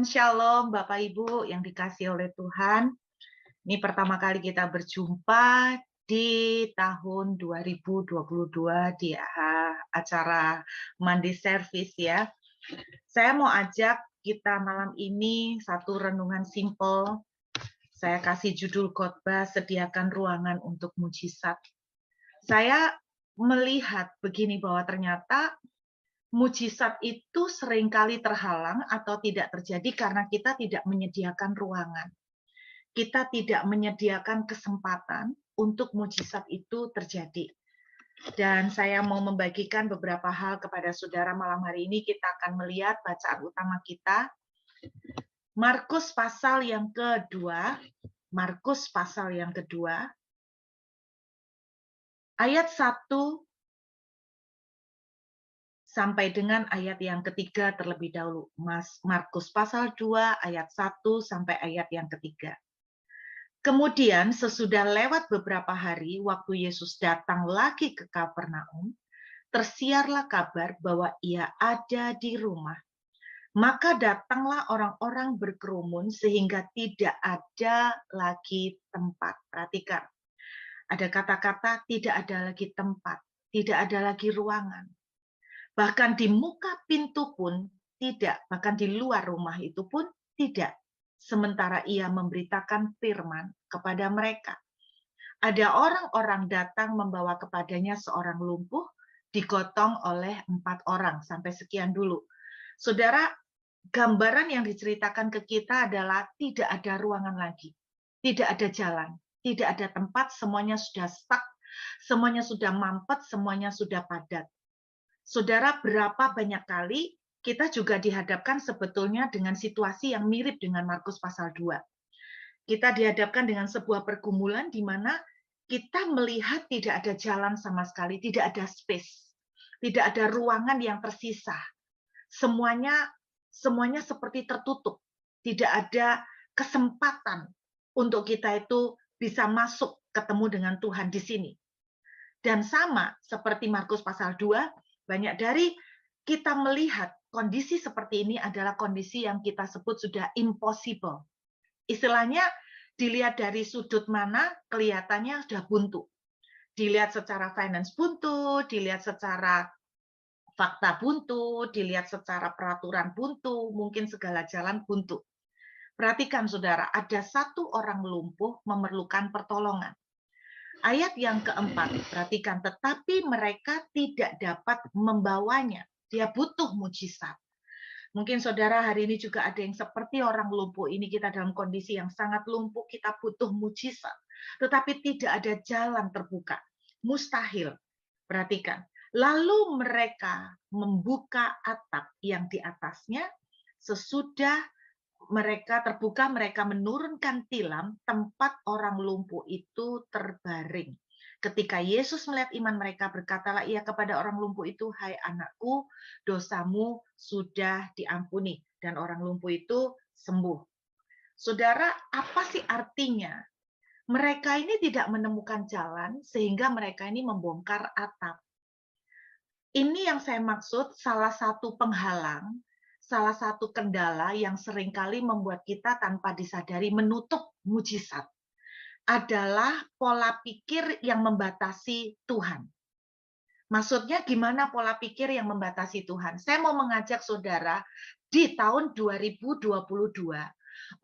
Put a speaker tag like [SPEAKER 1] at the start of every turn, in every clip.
[SPEAKER 1] Shalom Bapak Ibu yang dikasihi oleh Tuhan. Ini pertama kali kita berjumpa di tahun 2022 di acara Monday Service ya. Saya mau ajak kita malam ini satu renungan simple. Saya kasih judul khotbah sediakan ruangan untuk mujizat. Saya melihat begini bahwa ternyata mujizat itu seringkali terhalang atau tidak terjadi karena kita tidak menyediakan ruangan. Kita tidak menyediakan kesempatan untuk mujizat itu terjadi. Dan saya mau membagikan beberapa hal kepada saudara malam hari ini. Kita akan melihat bacaan utama kita. Markus pasal yang kedua. Markus pasal yang kedua. Ayat 1 sampai dengan ayat yang ketiga terlebih dahulu. Markus pasal 2 ayat 1 sampai ayat yang ketiga. Kemudian sesudah lewat beberapa hari, waktu Yesus datang lagi ke Kapernaum, tersiarlah kabar bahwa ia ada di rumah. Maka datanglah orang-orang berkerumun sehingga tidak ada lagi tempat. Perhatikan, ada kata-kata tidak ada lagi tempat, tidak ada lagi ruangan. Bahkan di muka pintu pun tidak, bahkan di luar rumah itu pun tidak. Sementara ia memberitakan firman kepada mereka. Ada orang-orang datang membawa kepadanya seorang lumpuh, digotong oleh 4 orang. Sampai sekian dulu. Saudara, gambaran yang diceritakan ke kita adalah tidak ada ruangan lagi. Tidak ada jalan, tidak ada tempat, semuanya sudah stuck, semuanya sudah mampet, semuanya sudah padat. Saudara, berapa banyak kali kita juga dihadapkan sebetulnya dengan situasi yang mirip dengan Markus pasal 2. Kita dihadapkan dengan sebuah pergumulan di mana kita melihat tidak ada jalan sama sekali, tidak ada space, tidak ada ruangan yang tersisa. Semuanya seperti tertutup. Tidak ada kesempatan untuk kita itu bisa masuk ketemu dengan Tuhan di sini. Dan sama seperti Markus pasal 2, banyak dari kita melihat kondisi seperti ini adalah kondisi yang kita sebut sudah impossible. Istilahnya dilihat dari sudut mana kelihatannya sudah buntu. Dilihat secara finance buntu, dilihat secara fakta buntu, dilihat secara peraturan buntu, mungkin segala jalan buntu. Perhatikan saudara, ada satu orang lumpuh memerlukan pertolongan. Ayat yang keempat, perhatikan, tetapi mereka tidak dapat membawanya. Dia butuh mujizat. Mungkin saudara hari ini juga ada yang seperti orang lumpuh ini, kita dalam kondisi yang sangat lumpuh, kita butuh mujizat. Tetapi tidak ada jalan terbuka. Mustahil. Perhatikan. Lalu mereka membuka atap yang di atasnya, sesudah mereka terbuka, mereka menurunkan tilam tempat orang lumpuh itu terbaring. Ketika Yesus melihat iman mereka, berkatalah ia kepada orang lumpuh itu, hai anakku, dosamu sudah diampuni. Dan orang lumpuh itu sembuh. Saudara, apa sih artinya? Mereka ini tidak menemukan jalan, sehingga mereka ini membongkar atap. Ini yang saya maksud, salah satu penghalang, salah satu kendala yang seringkali membuat kita tanpa disadari menutup mujizat adalah pola pikir yang membatasi Tuhan. Maksudnya gimana pola pikir yang membatasi Tuhan? Saya mau mengajak saudara di tahun 2022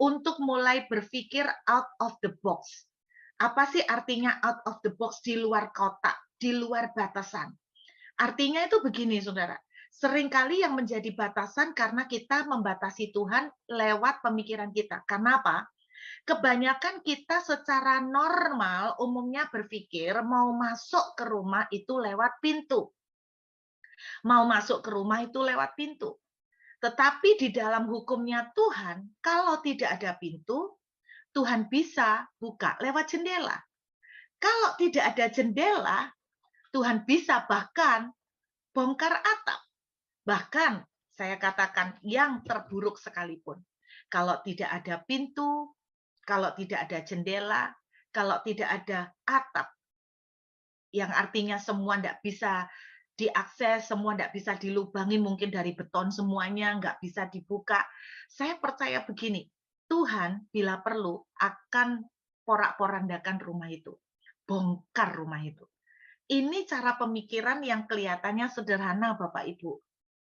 [SPEAKER 1] untuk mulai berpikir out of the box. Apa sih artinya out of the box? Di luar kotak, di luar batasan. Artinya itu begini, saudara. Seringkali yang menjadi batasan karena kita membatasi Tuhan lewat pemikiran kita. Karena apa? Kebanyakan kita secara normal umumnya berpikir mau masuk ke rumah itu lewat pintu. Mau masuk ke rumah itu lewat pintu. Tetapi di dalam hukumnya Tuhan, kalau tidak ada pintu, Tuhan bisa buka lewat jendela. Kalau tidak ada jendela, Tuhan bisa bahkan bongkar atap. Bahkan saya katakan yang terburuk sekalipun. Kalau tidak ada pintu, kalau tidak ada jendela, kalau tidak ada atap, yang artinya semua tidak bisa diakses, semua nggak bisa dilubangin, mungkin dari beton semuanya, nggak bisa dibuka. Saya percaya begini, Tuhan bila perlu akan porak-porandakan rumah itu, bongkar rumah itu. Ini cara pemikiran yang kelihatannya sederhana, Bapak Ibu.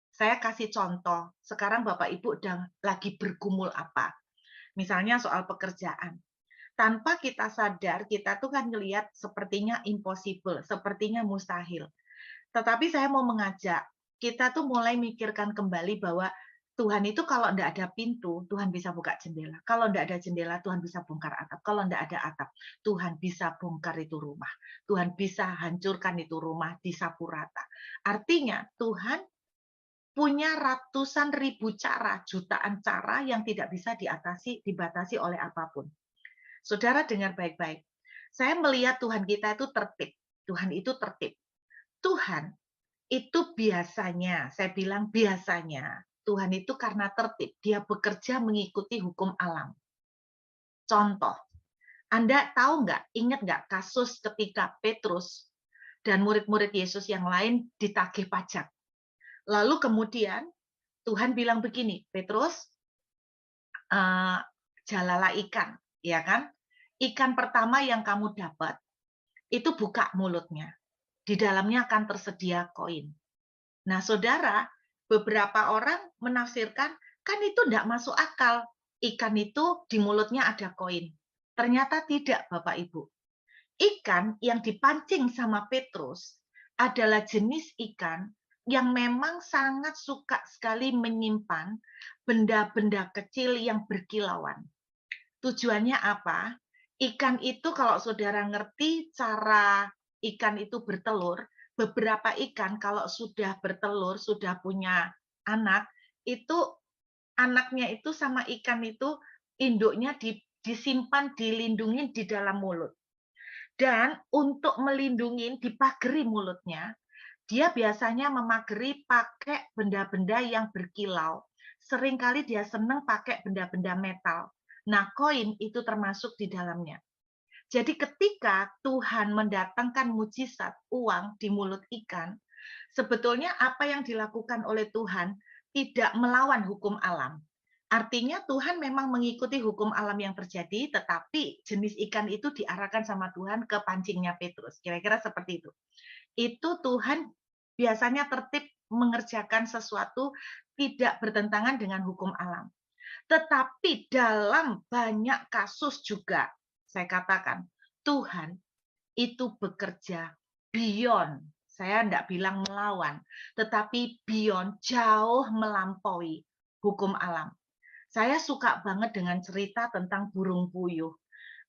[SPEAKER 1] Saya kasih contoh, sekarang Bapak Ibu lagi bergumul apa? Misalnya soal pekerjaan. Tanpa kita sadar, kita tuh kan ngelihat sepertinya impossible, sepertinya mustahil. Tetapi saya mau mengajak, kita tuh mulai mikirkan kembali bahwa Tuhan itu kalau enggak ada pintu, Tuhan bisa buka jendela. Kalau enggak ada jendela, Tuhan bisa bongkar atap. Kalau enggak ada atap, Tuhan bisa bongkar itu rumah. Tuhan bisa hancurkan itu rumah, disapu rata. Artinya Tuhan punya ratusan ribu cara, jutaan cara yang tidak bisa dibatasi oleh apapun. Saudara dengar baik-baik. Saya melihat Tuhan kita itu tertib. Tuhan itu tertib. Tuhan itu biasanya, saya bilang biasanya, Tuhan itu karena tertib, dia bekerja mengikuti hukum alam. Contoh, Anda tahu nggak, ingat nggak kasus ketika Petrus dan murid-murid Yesus yang lain ditagih pajak. Lalu kemudian Tuhan bilang begini, Petrus, jalalah ikan, ya kan? Ikan pertama yang kamu dapat, itu buka mulutnya. Di dalamnya akan tersedia koin. Nah, saudara, beberapa orang menafsirkan, kan itu tidak masuk akal. Ikan itu di mulutnya ada koin. Ternyata tidak, Bapak Ibu. Ikan yang dipancing sama Petrus adalah jenis ikan yang memang sangat suka sekali menyimpan benda-benda kecil yang berkilauan. Tujuannya apa? Ikan itu kalau saudara ngerti cara ikan itu bertelur, beberapa ikan kalau sudah bertelur, sudah punya anak, itu anaknya itu sama ikan itu induknya disimpan, dilindungi di dalam mulut. Dan untuk melindungi, dipagari mulutnya, dia biasanya memagari pakai benda-benda yang berkilau. Seringkali dia senang pakai benda-benda metal. Nah, koin itu termasuk di dalamnya. Jadi ketika Tuhan mendatangkan mujizat uang di mulut ikan, sebetulnya apa yang dilakukan oleh Tuhan tidak melawan hukum alam. Artinya Tuhan memang mengikuti hukum alam yang terjadi, tetapi jenis ikan itu diarahkan sama Tuhan ke pancingnya Petrus. Kira-kira seperti itu. Itu Tuhan biasanya tertib mengerjakan sesuatu tidak bertentangan dengan hukum alam. Tetapi dalam banyak kasus juga, saya katakan, Tuhan itu bekerja beyond, saya tidak bilang melawan, tetapi beyond, jauh melampaui hukum alam. Saya suka banget dengan cerita tentang burung puyuh.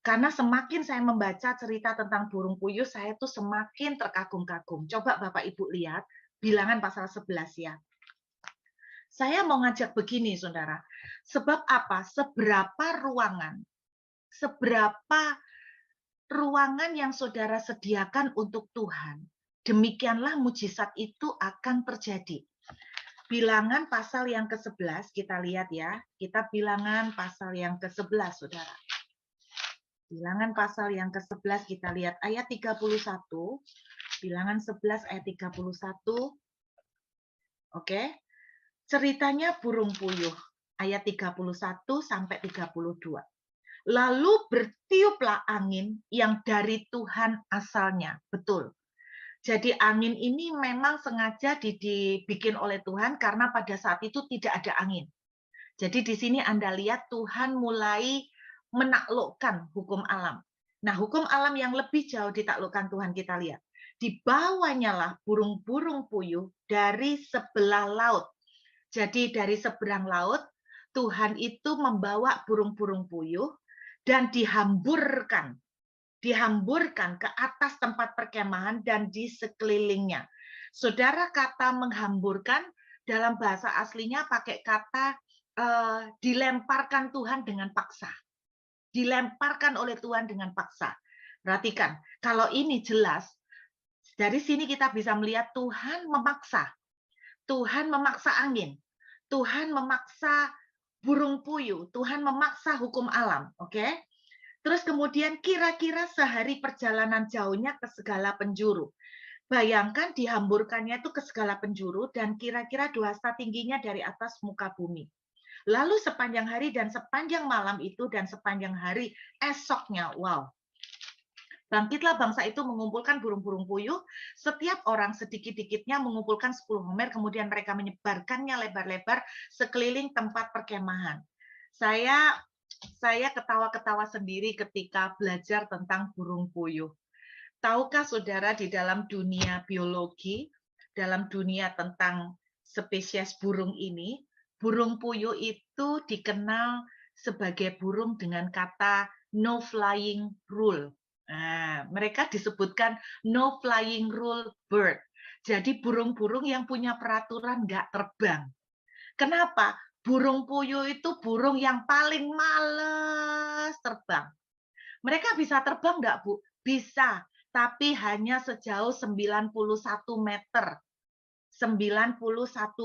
[SPEAKER 1] Karena semakin saya membaca cerita tentang burung puyuh, saya tuh semakin terkagum-kagum. Coba Bapak Ibu lihat, Bilangan pasal 11 ya. Saya mau ngajak begini, saudara. Sebab apa? Seberapa ruangan yang saudara sediakan untuk Tuhan, demikianlah mujizat itu akan terjadi. Bilangan pasal yang ke-11, kita lihat ya. Kita bilangan pasal yang ke-11, saudara. Bilangan pasal yang ke-11, kita lihat ayat 31. Bilangan 11 ayat 31. Oke. Ceritanya burung puyuh. Ayat 31 sampai 32. Lalu bertiuplah angin yang dari Tuhan asalnya. Betul. Jadi angin ini memang sengaja dibikin oleh Tuhan karena pada saat itu tidak ada angin. Jadi di sini Anda lihat Tuhan mulai menaklukkan hukum alam. Nah, hukum alam yang lebih jauh ditaklukkan Tuhan kita lihat. Dibawanya lah burung-burung puyuh dari sebelah laut. Jadi dari seberang laut, Tuhan itu membawa burung-burung puyuh dan dihamburkan ke atas tempat perkemahan dan di sekelilingnya. Saudara, kata menghamburkan dalam bahasa aslinya pakai kata dilemparkan Tuhan dengan paksa. Dilemparkan oleh Tuhan dengan paksa. Perhatikan, kalau ini jelas, dari sini kita bisa melihat Tuhan memaksa. Tuhan memaksa angin. Tuhan memaksa burung puyuh. Tuhan memaksa hukum alam. Oke? Terus kemudian kira-kira sehari perjalanan jauhnya ke segala penjuru. Bayangkan dihamburkannya itu ke segala penjuru dan kira-kira 2 hasta tingginya dari atas muka bumi. Lalu sepanjang hari dan sepanjang malam itu dan sepanjang hari esoknya, wow. Bangkitlah bangsa itu mengumpulkan burung-burung puyuh, setiap orang sedikit-dikitnya mengumpulkan 10 homer, kemudian mereka menyebarkannya lebar-lebar sekeliling tempat perkemahan. Saya ketawa-ketawa sendiri ketika belajar tentang burung puyuh. Tahukah saudara di dalam dunia biologi, dalam dunia tentang spesies burung ini, burung puyuh itu dikenal sebagai burung dengan kata no flying rule. Nah, mereka disebutkan no flying rule bird. Jadi burung-burung yang punya peraturan nggak terbang. Kenapa? Burung puyuh itu burung yang paling males terbang. Mereka bisa terbang nggak, Bu? Bisa, tapi hanya sejauh 91 meter. 91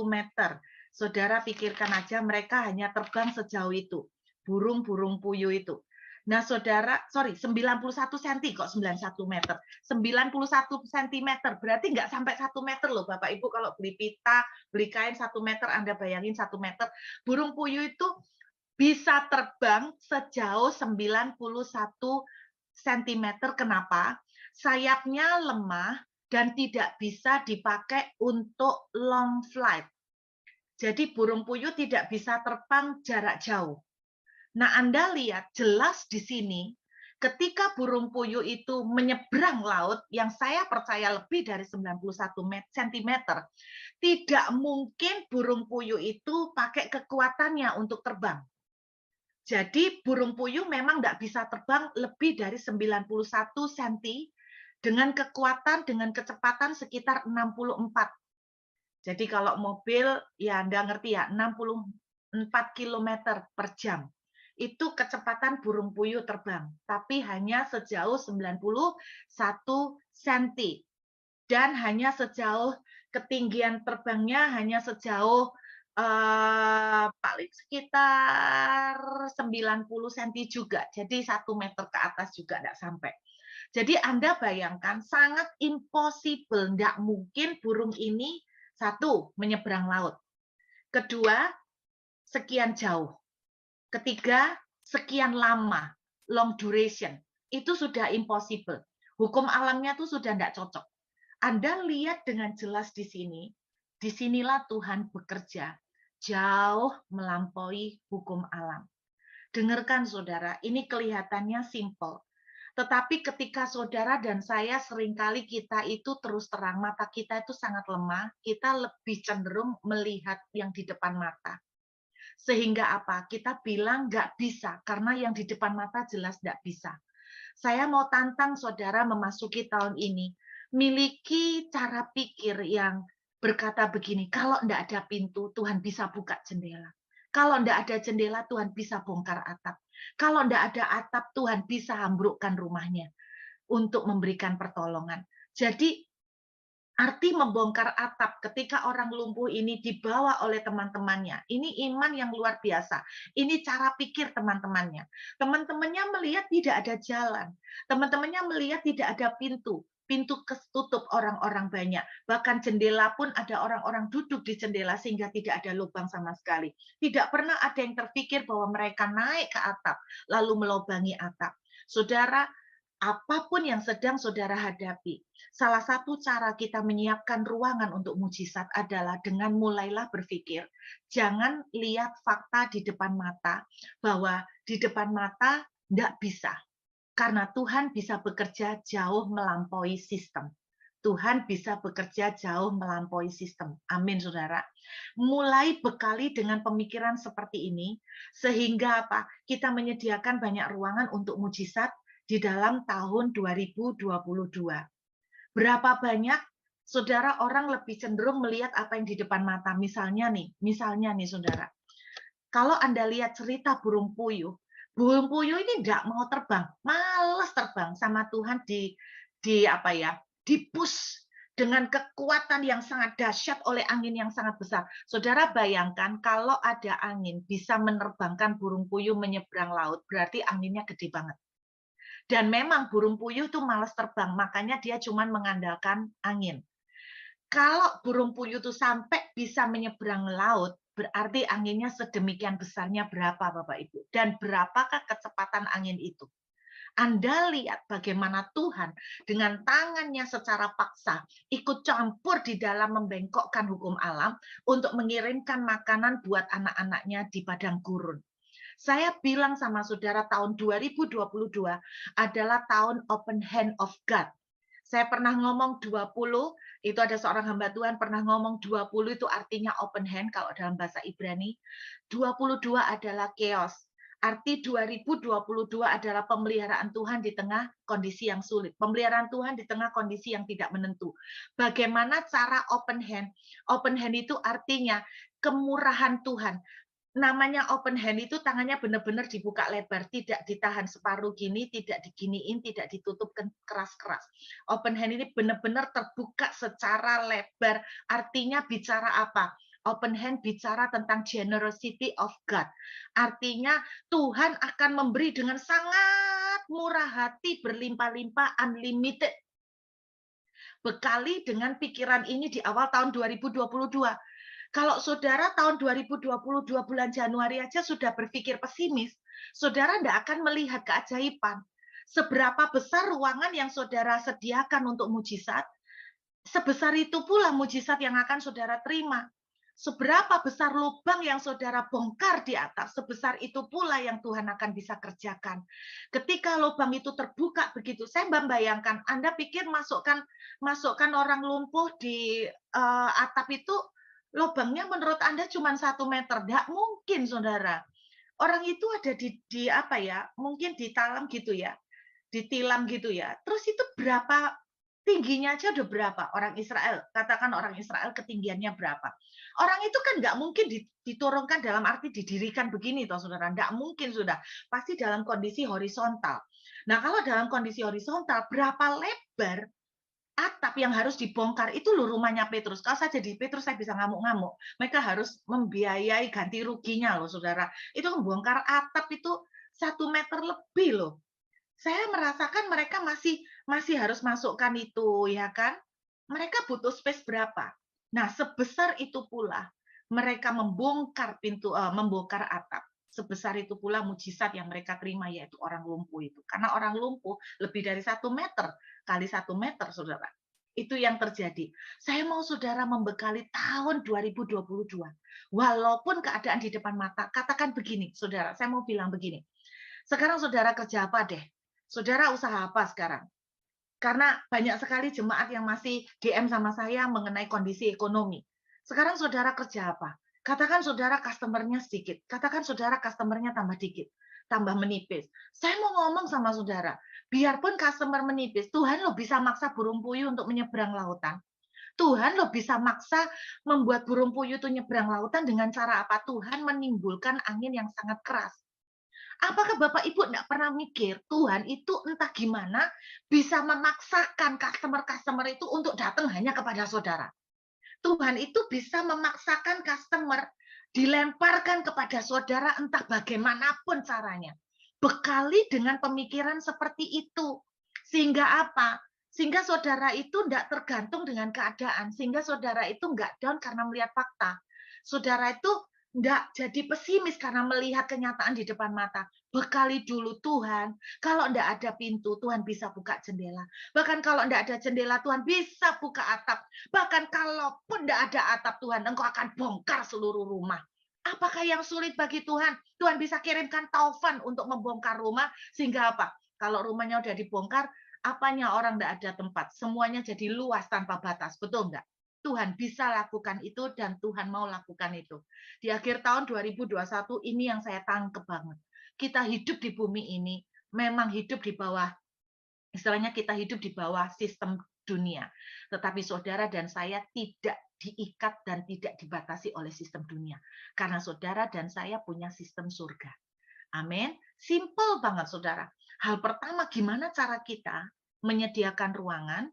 [SPEAKER 1] meter. Saudara pikirkan aja mereka hanya terbang sejauh itu. Burung-burung puyuh itu. Nah, saudara, 91 cm kok 91 meter. 91 cm, berarti nggak sampai 1 meter loh Bapak Ibu kalau beli pita, beli kain 1 meter, Anda bayangin 1 meter. Burung puyuh itu bisa terbang sejauh 91 cm. Kenapa? Sayapnya lemah dan tidak bisa dipakai untuk long flight. Jadi burung puyuh tidak bisa terbang jarak jauh. Nah, Anda lihat jelas di sini, ketika burung puyuh itu menyeberang laut, yang saya percaya lebih dari 91 cm, tidak mungkin burung puyuh itu pakai kekuatannya untuk terbang. Jadi burung puyuh memang tidak bisa terbang lebih dari 91 cm dengan kekuatan, dengan kecepatan sekitar 64. Jadi kalau mobil, ya Anda ngerti ya, 64 km per jam. Itu kecepatan burung puyuh terbang, tapi hanya sejauh 91 cm. Dan hanya sejauh ketinggian terbangnya hanya sejauh paling sekitar 90 cm juga. Jadi 1 meter ke atas juga tidak sampai. Jadi Anda bayangkan sangat impossible, tidak mungkin burung ini satu menyeberang laut. Kedua, sekian jauh. Ketiga, sekian lama, long duration. Itu sudah impossible. Hukum alamnya itu sudah tidak cocok. Anda lihat dengan jelas di sini, disinilah Tuhan bekerja jauh melampaui hukum alam. Dengarkan saudara, ini kelihatannya simple. Tetapi ketika saudara dan saya seringkali kita itu terus terang, mata kita itu sangat lemah, kita lebih cenderung melihat yang di depan mata. Sehingga apa? Kita bilang nggak bisa, karena yang di depan mata jelas nggak bisa. Saya mau tantang saudara memasuki tahun ini, miliki cara pikir yang berkata begini, kalau enggak ada pintu, Tuhan bisa buka jendela. Kalau enggak ada jendela, Tuhan bisa bongkar atap. Kalau enggak ada atap, Tuhan bisa ambrukkan rumahnya untuk memberikan pertolongan. Jadi, arti membongkar atap ketika orang lumpuh ini dibawa oleh teman-temannya. Ini iman yang luar biasa. Ini cara pikir teman-temannya. Teman-temannya melihat tidak ada jalan. Teman-temannya melihat tidak ada pintu. Pintu ketutup orang-orang banyak. Bahkan jendela pun ada orang-orang duduk di jendela sehingga tidak ada lubang sama sekali. Tidak pernah ada yang terpikir bahwa mereka naik ke atap lalu melobangi atap. Saudara, apapun yang sedang saudara hadapi, salah satu cara kita menyiapkan ruangan untuk mujizat adalah dengan mulailah berpikir. Jangan lihat fakta di depan mata, bahwa di depan mata tidak bisa. Karena Tuhan bisa bekerja jauh melampaui sistem. Tuhan bisa bekerja jauh melampaui sistem. Amin, saudara. Mulai bekali dengan pemikiran seperti ini, sehingga apa? Kita menyediakan banyak ruangan untuk mujizat di dalam tahun 2022. Berapa banyak saudara orang lebih cenderung melihat apa yang di depan mata. Misalnya nih saudara, kalau Anda lihat cerita burung puyuh ini tidak mau terbang, males terbang sama Tuhan di-push dengan kekuatan yang sangat dahsyat oleh angin yang sangat besar. Saudara bayangkan kalau ada angin bisa menerbangkan burung puyuh menyeberang laut, berarti anginnya gede banget. Dan memang burung puyuh tuh malas terbang, makanya dia cuma mengandalkan angin. Kalau burung puyuh tuh sampai bisa menyeberang laut, berarti anginnya sedemikian besarnya berapa Bapak Ibu? Dan berapakah kecepatan angin itu? Anda lihat bagaimana Tuhan dengan tangannya secara paksa ikut campur di dalam membengkokkan hukum alam untuk mengirimkan makanan buat anak-anaknya di padang gurun. Saya bilang sama saudara, tahun 2022 adalah tahun open hand of God. Saya pernah ngomong 20, itu ada seorang hamba Tuhan pernah ngomong 20 itu artinya open hand kalau dalam bahasa Ibrani. 22 adalah chaos. Arti 2022 adalah pemeliharaan Tuhan di tengah kondisi yang sulit. Pemeliharaan Tuhan di tengah kondisi yang tidak menentu. Bagaimana cara open hand? Open hand itu artinya kemurahan Tuhan. Namanya open hand itu tangannya benar-benar dibuka lebar, tidak ditahan separuh gini, tidak diginiin, tidak ditutup keras-keras. Open hand ini benar-benar terbuka secara lebar. Artinya bicara apa? Open hand bicara tentang generosity of God. Artinya Tuhan akan memberi dengan sangat murah hati, berlimpah-limpah, unlimited. Bekali dengan pikiran ini di awal tahun 2022. Kalau saudara tahun 2022 bulan Januari aja sudah berpikir pesimis, saudara tidak akan melihat keajaiban. Seberapa besar ruangan yang saudara sediakan untuk mujizat, sebesar itu pula mujizat yang akan saudara terima. Seberapa besar lubang yang saudara bongkar di atas, sebesar itu pula yang Tuhan akan bisa kerjakan. Ketika lubang itu terbuka begitu, saya membayangkan, Anda pikir masukkan orang lumpuh di atap itu, lubangnya menurut Anda cuma 1 meter. Tidak mungkin, saudara. Orang itu ada di apa ya, mungkin ditalam gitu ya, ditilam gitu ya. Terus itu berapa tingginya aja udah berapa orang Israel, katakan orang Israel ketinggiannya berapa. Orang itu kan nggak mungkin diturunkan dalam arti didirikan begini toh saudara, nggak mungkin sudah, pasti dalam kondisi horizontal. Nah kalau dalam kondisi horizontal, berapa lebar atap yang harus dibongkar itu loh rumahnya Petrus. Kalau saya jadi Petrus saya bisa ngamuk-ngamuk. Mereka harus membiayai ganti ruginya loh saudara. Itu membongkar atap itu 1 meter lebih loh. Saya merasakan mereka masih harus masukkan itu, ya kan? Mereka butuh space berapa? Nah, sebesar itu pula mereka membongkar membongkar atap. Sebesar itu pula mujizat yang mereka terima, yaitu orang lumpuh itu. Karena orang lumpuh lebih dari 1 meter kali 1 meter, saudara. Itu yang terjadi. Saya mau saudara membekali tahun 2022. Walaupun keadaan di depan mata, katakan begini, saudara. Saya mau bilang begini. Sekarang saudara kerja apa deh? Saudara usaha apa sekarang? Karena banyak sekali jemaat yang masih DM sama saya mengenai kondisi ekonomi. Sekarang saudara kerja apa? Katakan saudara customer-nya sedikit. Katakan saudara customer-nya tambah dikit. Tambah menipis. Saya mau ngomong sama saudara. Biarpun customer menipis, Tuhan lo bisa maksa burung puyuh untuk menyeberang lautan. Tuhan lo bisa maksa membuat burung puyuh itu nyeberang lautan dengan cara apa? Tuhan menimbulkan angin yang sangat keras. Apakah Bapak Ibu enggak pernah mikir, Tuhan itu entah gimana bisa memaksakan customer-customer itu untuk datang hanya kepada saudara. Tuhan itu bisa memaksakan customer dilemparkan kepada saudara entah bagaimanapun caranya. Bekali dengan pemikiran seperti itu. Sehingga apa? Sehingga saudara itu tidak tergantung dengan keadaan. Sehingga saudara itu enggak down karena melihat fakta. Saudara itu enggak jadi pesimis karena melihat kenyataan di depan mata. Bekali dulu Tuhan. Kalau enggak ada pintu, Tuhan bisa buka jendela. Bahkan kalau enggak ada jendela, Tuhan bisa buka atap. Bahkan kalaupun enggak ada atap Tuhan, Engkau akan bongkar seluruh rumah. Apakah yang sulit bagi Tuhan? Tuhan bisa kirimkan taufan untuk membongkar rumah, sehingga apa? Kalau rumahnya udah dibongkar, apanya orang enggak ada tempat? Semuanya jadi luas tanpa batas, betul enggak? Tuhan bisa lakukan itu dan Tuhan mau lakukan itu. Di akhir tahun 2021 ini yang saya tangkep banget. Kita hidup di bumi ini memang hidup di bawah, istilahnya kita hidup di bawah sistem dunia. Tetapi saudara dan saya tidak diikat dan tidak dibatasi oleh sistem dunia. Karena saudara dan saya punya sistem surga. Amin. Simple banget saudara. Hal pertama gimana cara kita menyediakan ruangan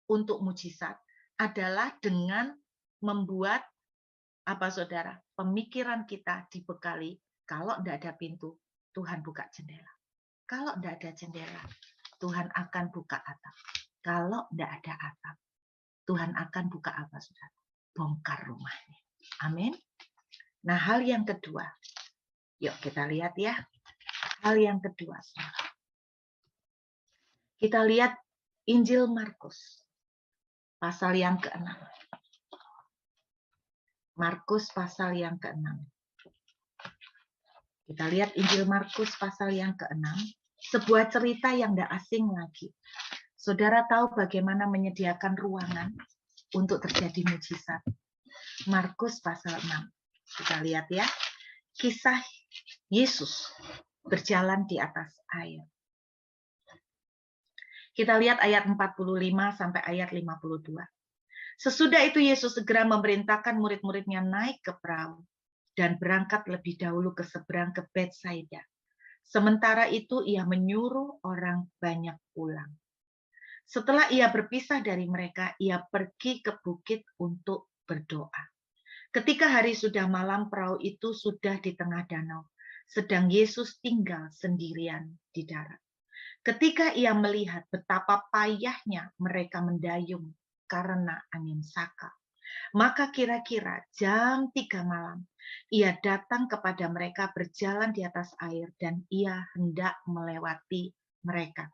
[SPEAKER 1] untuk mujizat adalah dengan membuat apa saudara? Pemikiran kita dibekali kalau tidak ada pintu, Tuhan buka jendela. Kalau tidak ada jendela, Tuhan akan buka atap. Kalau tidak ada atap, Tuhan akan buka apa, saudara? Bongkar rumahnya. Amin. Nah, hal yang kedua. Yuk kita lihat ya. Hal yang kedua, saudara. Kita lihat Injil Markus. Pasal yang ke-6. Markus pasal yang ke-6. Kita lihat Injil Markus pasal yang ke-6. Sebuah cerita yang tidak asing lagi. Saudara tahu bagaimana menyediakan ruangan untuk terjadi mujizat. Markus pasal 6. Kita lihat ya. Kisah Yesus berjalan di atas air. Kita lihat ayat 45 sampai ayat 52. Sesudah itu Yesus segera memerintahkan murid-muridnya naik ke perahu dan berangkat lebih dahulu ke seberang ke Betsaida. Sementara itu ia menyuruh orang banyak pulang. Setelah ia berpisah dari mereka, ia pergi ke bukit untuk berdoa. Ketika hari sudah malam, perahu itu sudah di tengah danau, sedang Yesus tinggal sendirian di darat. Ketika ia melihat betapa payahnya mereka mendayung karena angin saka, maka kira-kira jam 3 malam, ia datang kepada mereka berjalan di atas air dan ia hendak melewati mereka.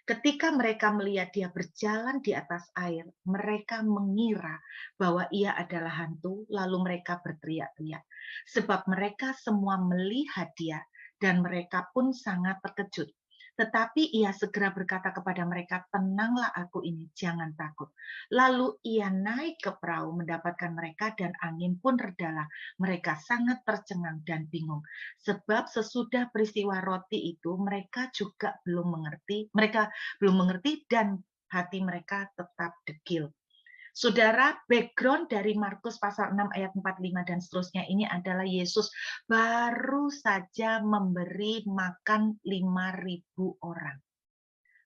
[SPEAKER 1] Ketika mereka melihat dia berjalan di atas air, mereka mengira bahwa ia adalah hantu, lalu mereka berteriak-teriak. Sebab mereka semua melihat dia dan mereka pun sangat terkejut. Tetapi ia segera berkata kepada mereka, tenanglah aku ini, jangan takut. Lalu ia naik ke perahu mendapatkan mereka dan angin pun redalah. Mereka sangat tercengang dan bingung. Sebab sesudah peristiwa roti itu mereka juga belum mengerti dan hati mereka tetap degil. Saudara, background dari Markus pasal 6 ayat 45 dan seterusnya ini adalah Yesus baru saja memberi makan 5.000 orang.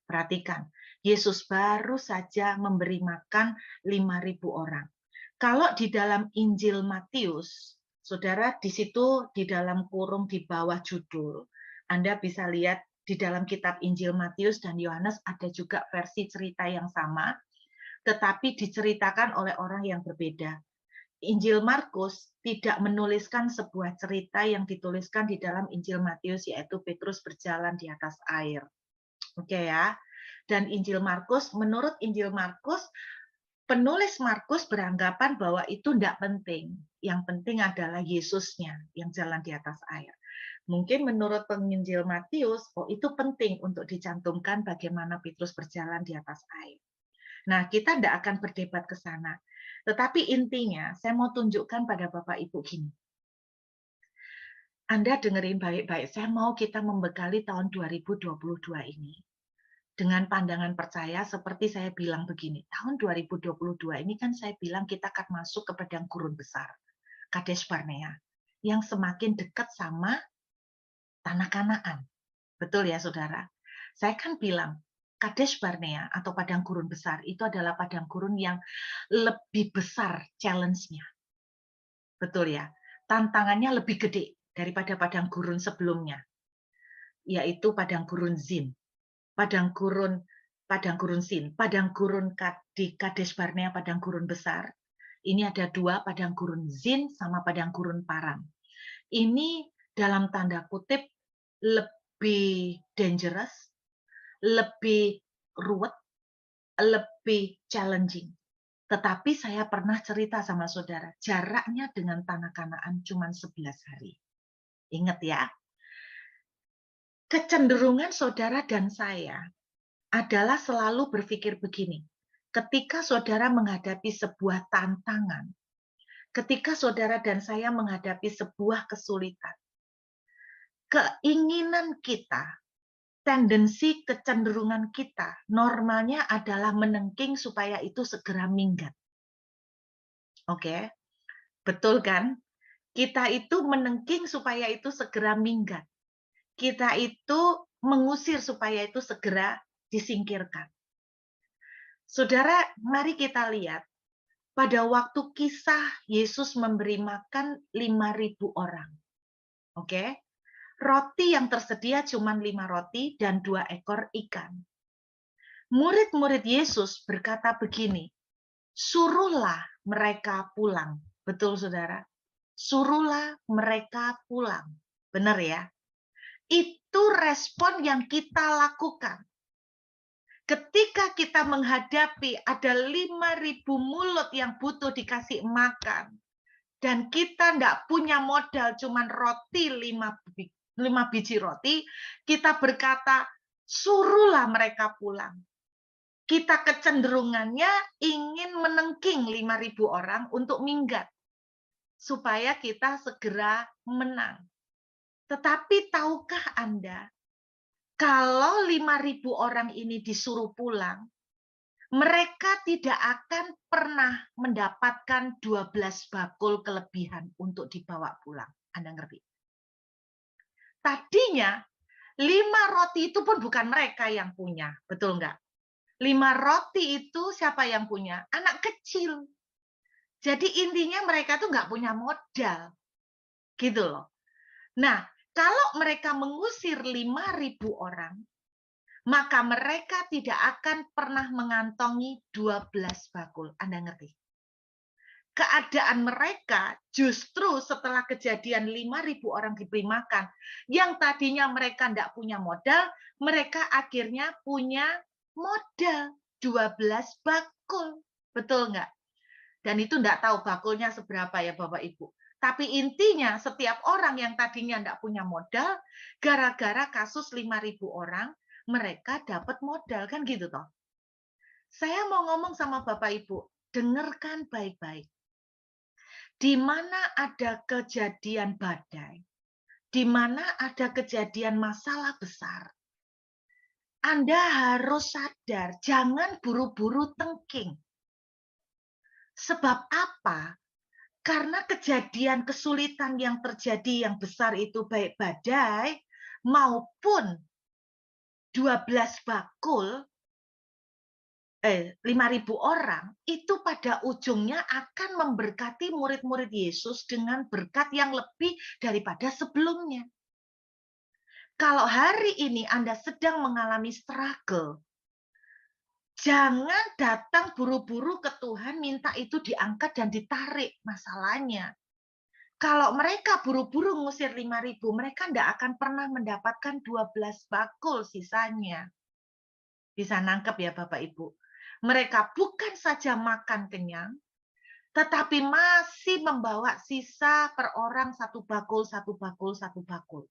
[SPEAKER 1] Perhatikan, Yesus baru saja memberi makan 5.000 orang. Kalau di dalam Injil Matius, saudara, di situ di dalam kurung di bawah judul, Anda bisa lihat di dalam kitab Injil Matius dan Yohanes ada juga versi cerita yang sama, tetapi diceritakan oleh orang yang berbeda. Injil Markus tidak menuliskan sebuah cerita yang dituliskan di dalam Injil Matius, yaitu Petrus berjalan di atas air. Oke ya. Dan Injil Markus, menurut Injil Markus, penulis Markus beranggapan bahwa itu tidak penting. Yang penting adalah Yesusnya yang jalan di atas air. Mungkin menurut penginjil Matius, itu penting untuk dicantumkan bagaimana Petrus berjalan di atas air. Nah, kita tidak akan berdebat ke sana. Tetapi intinya, saya mau tunjukkan pada Bapak Ibu gini. Anda dengerin baik-baik, saya mau kita membekali tahun 2022 ini. Dengan pandangan percaya, seperti saya bilang begini, tahun 2022 ini kan saya bilang kita akan masuk ke padang gurun besar, Kadesh Barnea, yang semakin dekat sama tanah Kanaan. Betul ya, saudara? Saya kan bilang, Kadesh Barnea atau padang gurun besar itu adalah padang gurun yang lebih besar challenge-nya. Betul ya? Tantangannya lebih gede daripada padang gurun sebelumnya, yaitu padang gurun Zin. Padang gurun Sin, padang gurun di Kadesh Barnea, padang gurun besar. Ini ada dua, padang gurun Zin sama padang gurun Paran. Ini dalam tanda kutip lebih dangerous, lebih ruwet, lebih challenging. Tetapi saya pernah cerita sama saudara, jaraknya dengan tanah Kanaan cuma 11 hari. Ingat ya, kecenderungan saudara dan saya adalah selalu berpikir begini, ketika saudara menghadapi sebuah tantangan, ketika saudara dan saya menghadapi sebuah kesulitan, keinginan kita, tendensi kecenderungan kita, normalnya adalah menengking supaya itu segera minggat. Oke, betul kan? Kita itu menengking supaya itu segera minggat. Kita itu mengusir supaya itu segera disingkirkan. Saudara, mari kita lihat. Pada waktu kisah Yesus memberi makan 5.000 orang. Oke. Roti yang tersedia cuma 5 roti dan 2 ekor ikan. Murid-murid Yesus berkata begini, suruhlah mereka pulang. Betul, saudara? Suruhlah mereka pulang. Benar ya? Itu respon yang kita lakukan. Ketika kita menghadapi ada 5.000 mulut yang butuh dikasih makan, dan kita tidak punya modal cuman roti 5 biji roti, kita berkata, suruhlah mereka pulang. Kita kecenderungannya ingin menengking 5.000 orang untuk minggat, supaya kita segera menang. Tetapi tahukah Anda, kalau 5.000 orang ini disuruh pulang, mereka tidak akan pernah mendapatkan 12 bakul kelebihan untuk dibawa pulang. Anda ngerti? Tadinya 5 roti itu pun bukan mereka yang punya, betul nggak? 5 roti itu siapa yang punya? Anak kecil. Jadi intinya mereka tuh nggak punya modal, gitu loh. Nah, kalau mereka mengusir 5.000 orang, maka mereka tidak akan pernah mengantongi 12 bakul. Anda ngerti? Keadaan mereka justru setelah kejadian 5.000 orang diberi makan, yang tadinya mereka tidak punya modal, mereka akhirnya punya modal 12 bakul. Betul nggak? Dan itu tidak tahu bakulnya seberapa ya Bapak Ibu. Tapi intinya setiap orang yang tadinya tidak punya modal, gara-gara kasus 5.000 orang, mereka dapat modal, kan gitu toh. Saya mau ngomong sama Bapak Ibu, dengarkan baik-baik. Di mana ada kejadian badai, di mana ada kejadian masalah besar, Anda harus sadar, jangan buru-buru tengking. Sebab apa? Karena kejadian kesulitan yang terjadi yang besar itu baik badai maupun 12 bakul 5.000 orang itu pada ujungnya akan memberkati murid-murid Yesus dengan berkat yang lebih daripada sebelumnya. Kalau hari ini Anda sedang mengalami struggle, jangan datang buru-buru ke Tuhan minta itu diangkat dan ditarik masalahnya. Kalau mereka buru-buru ngusir 5.000, mereka tidak akan pernah mendapatkan 12 bakul sisanya. Bisa nangkep ya Bapak Ibu? Mereka bukan saja makan kenyang, tetapi masih membawa sisa per orang 1 bakul, 1 bakul, 1 bakul.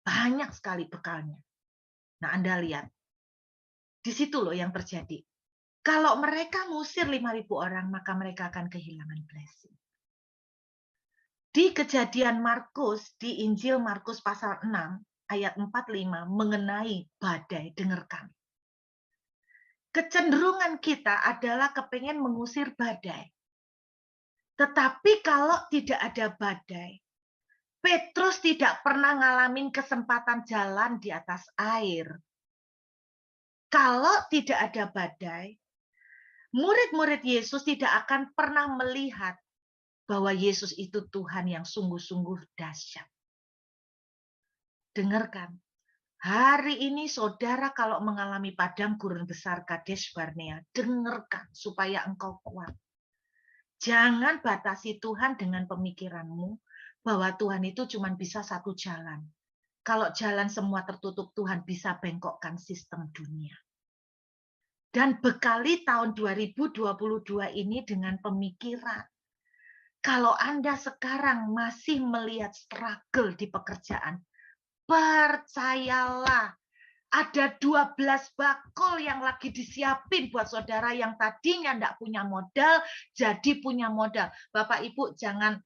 [SPEAKER 1] Banyak sekali bekalnya. Nah, Anda lihat. Di situ loh yang terjadi. Kalau mereka ngusir 5.000 orang, maka mereka akan kehilangan blessing. Di kejadian Markus, di Injil Markus pasal 6, ayat 45, mengenai badai, dengarkan. Kecenderungan kita adalah kepengen mengusir badai. Tetapi kalau tidak ada badai, Petrus tidak pernah ngalamin kesempatan jalan di atas air. Kalau tidak ada badai, murid-murid Yesus tidak akan pernah melihat bahwa Yesus itu Tuhan yang sungguh-sungguh dahsyat. Dengarkan, hari ini saudara kalau mengalami padang gurun besar Kadesh Barnea, dengarkan supaya engkau kuat. Jangan batasi Tuhan dengan pemikiranmu bahwa Tuhan itu cuma bisa satu jalan. Kalau jalan semua tertutup, Tuhan bisa bengkokkan sistem dunia. Dan bekali tahun 2022 ini dengan pemikiran. Kalau Anda sekarang masih melihat struggle di pekerjaan, percayalah, ada 12 bakul yang lagi disiapin buat saudara yang tadinya enggak punya modal, jadi punya modal. Bapak Ibu jangan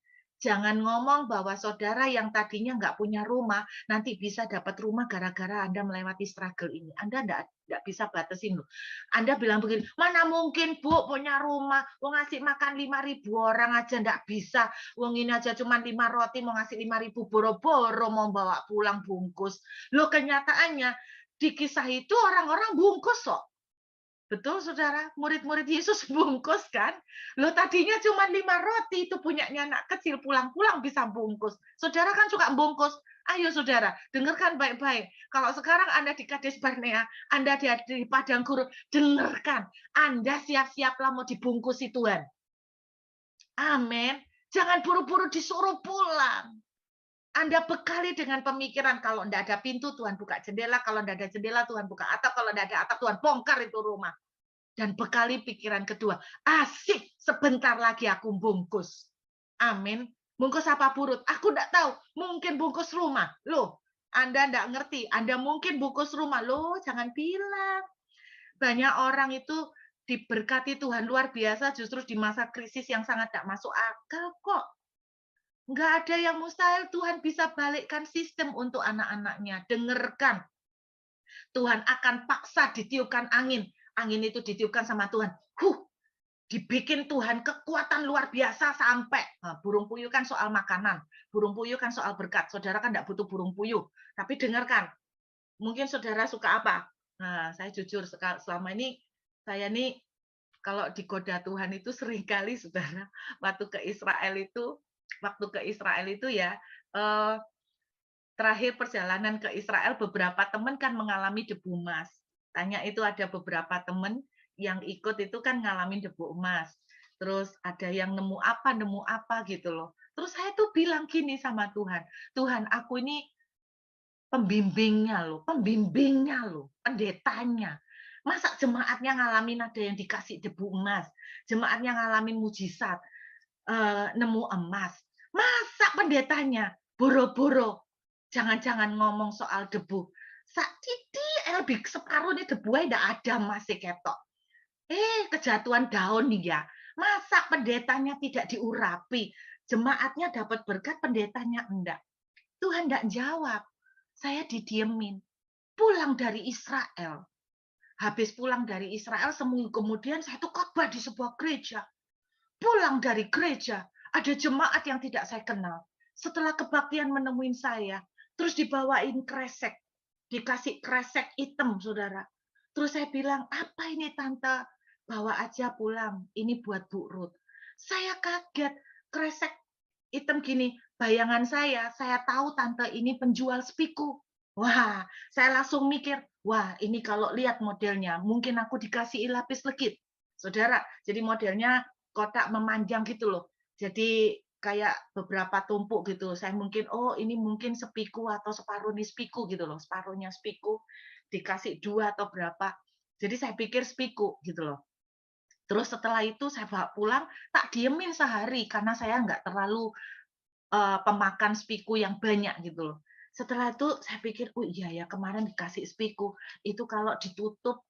[SPEAKER 1] ngomong bahwa saudara yang tadinya enggak punya rumah, nanti bisa dapat rumah gara-gara Anda melewati struggle ini. Anda enggak bisa batasin loh. Anda bilang begini, mana mungkin Bu punya rumah, mau ngasih makan 5.000 orang aja enggak bisa. Wong ini aja cuma 5 roti, mau ngasih 5.000 boro-boro, mau bawa pulang bungkus. Loh kenyataannya, di kisah itu orang-orang bungkus kok. Betul, saudara? Murid-murid Yesus bungkus kan? Loh tadinya cuma 5 roti, itu punyanya anak kecil, pulang-pulang bisa bungkus. Saudara kan suka bungkus. Ayo saudara, dengarkan baik-baik. Kalau sekarang Anda di Kades Barnea, Anda di padang gurun, dengarkan. Anda siap-siaplah mau dibungkusi Tuhan. Amin. Jangan buru-buru disuruh pulang. Anda bekali dengan pemikiran, kalau tidak ada pintu, Tuhan buka jendela. Kalau tidak ada jendela, Tuhan buka atap. Kalau tidak ada atap, Tuhan bongkar itu rumah. Dan bekali pikiran kedua, asik, sebentar lagi aku bungkus. Amin. Bungkus apa Purut? Aku tidak tahu. Mungkin bungkus rumah. Loh, Anda tidak ngerti. Anda mungkin bungkus rumah. Loh, jangan bilang. Banyak orang itu diberkati Tuhan luar biasa justru di masa krisis yang sangat tidak masuk akal kok. Nggak ada yang mustahil, Tuhan bisa balikkan sistem untuk anak-anaknya. Dengarkan, Tuhan akan paksa ditiupkan angin. Angin itu ditiupkan sama Tuhan. Dibikin Tuhan kekuatan luar biasa sampai. Nah, burung puyuh kan soal makanan. Burung puyuh kan soal berkat. Saudara kan nggak butuh burung puyuh. Tapi dengarkan, mungkin saudara suka apa? Nah, saya jujur, selama ini, saya nih, kalau digoda Tuhan itu seringkali, saudara, waktu ke Israel itu ya, terakhir perjalanan ke Israel, beberapa teman kan mengalami debu emas. Tanya itu ada beberapa teman yang ikut itu kan ngalamin debu emas. Terus ada yang nemu apa gitu loh. Terus saya tuh bilang gini sama Tuhan, Tuhan aku ini pembimbingnya loh, pendetanya. Masa jemaatnya ngalamin ada yang dikasih debu emas, jemaatnya ngalamin mujizat, nemu emas. Masa pendetanya boro-boro jangan-jangan ngomong soal debu. Sak titik lebih separuh nih debu tidak ada masih ketok. Kejatuhan daun nih ya. Masa pendetanya tidak diurapi? Jemaatnya dapat berkat, pendetanya enggak. Tuhan enggak jawab. Saya didiemin. Pulang dari Israel. Habis pulang dari Israel, seminggu kemudian saya tuh khotbah di sebuah gereja. Pulang dari gereja, ada jemaat yang tidak saya kenal. Setelah kebaktian menemuin saya, terus dibawain kresek. Dikasih kresek hitam, saudara. Terus saya bilang, apa ini tante? Bawa aja pulang, ini buat Bu Ruth. Saya kaget, kresek hitam gini, bayangan saya tahu tante ini penjual spiku. Wah, saya langsung mikir, wah ini kalau lihat modelnya, mungkin aku dikasih lapis legit. Saudara, jadi modelnya kotak memanjang gitu loh. Jadi kayak beberapa tumpuk gitu. Saya mungkin, oh ini mungkin sepiku atau separuh nih spiku gitu loh. Separuhnya spiku dikasih 2 atau berapa. Jadi saya pikir spiku gitu loh. Terus setelah itu saya bawa pulang, tak diemin sehari karena saya nggak terlalu pemakan spiku yang banyak gitu loh. Setelah itu saya pikir, oh iya ya kemarin dikasih spiku, itu kalau ditutup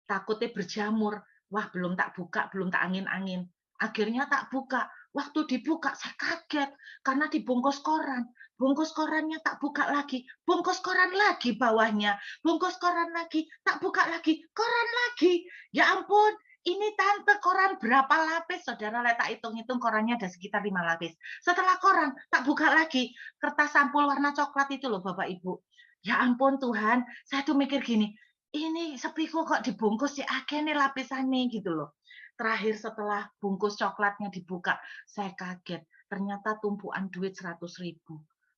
[SPEAKER 1] takutnya berjamur. Wah, belum tak buka, belum tak angin-angin. Akhirnya tak buka. Waktu dibuka, saya kaget. Karena dibungkus koran. Bungkus korannya tak buka lagi. Bungkus koran lagi bawahnya. Bungkus koran lagi. Tak buka lagi. Koran lagi. Ya ampun, ini tante koran berapa lapis? Saudara, tak hitung-hitung korannya ada sekitar 5 lapis. Setelah koran, tak buka lagi. Kertas sampul warna coklat itu loh, Bapak Ibu. Ya ampun Tuhan, saya tuh mikir gini, ini sepiku kok dibungkus ya akeh nih lapisannya gitu loh. Terakhir setelah bungkus coklatnya dibuka, saya kaget. Ternyata tumpuan duit 100.000.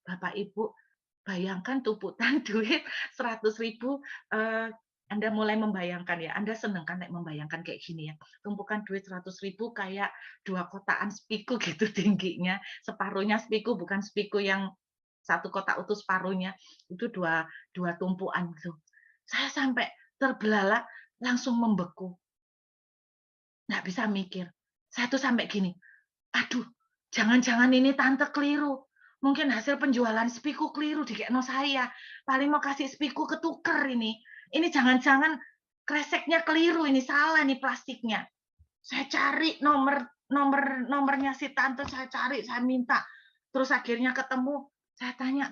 [SPEAKER 1] Bapak Ibu, bayangkan tumpukan duit 100.000. Anda mulai membayangkan ya, Anda seneng kan membayangkan kayak gini ya. Tumpukan duit 100.000 kayak 2 kotaan spiku gitu tingginya. Separuhnya spiku, bukan spiku yang 1 kotak utuh separuhnya. Itu dua tumpuan gitu. Saya sampai terbelalak, langsung membeku. Nggak bisa mikir. Saya tuh sampai gini, aduh, jangan-jangan ini tante keliru. Mungkin hasil penjualan spiku keliru dikekno saya. Paling mau kasih spiku ketuker ini. Ini jangan-jangan kreseknya keliru, ini salah nih plastiknya. Saya cari nomornya si tante, saya cari, saya minta. Terus akhirnya ketemu, saya tanya,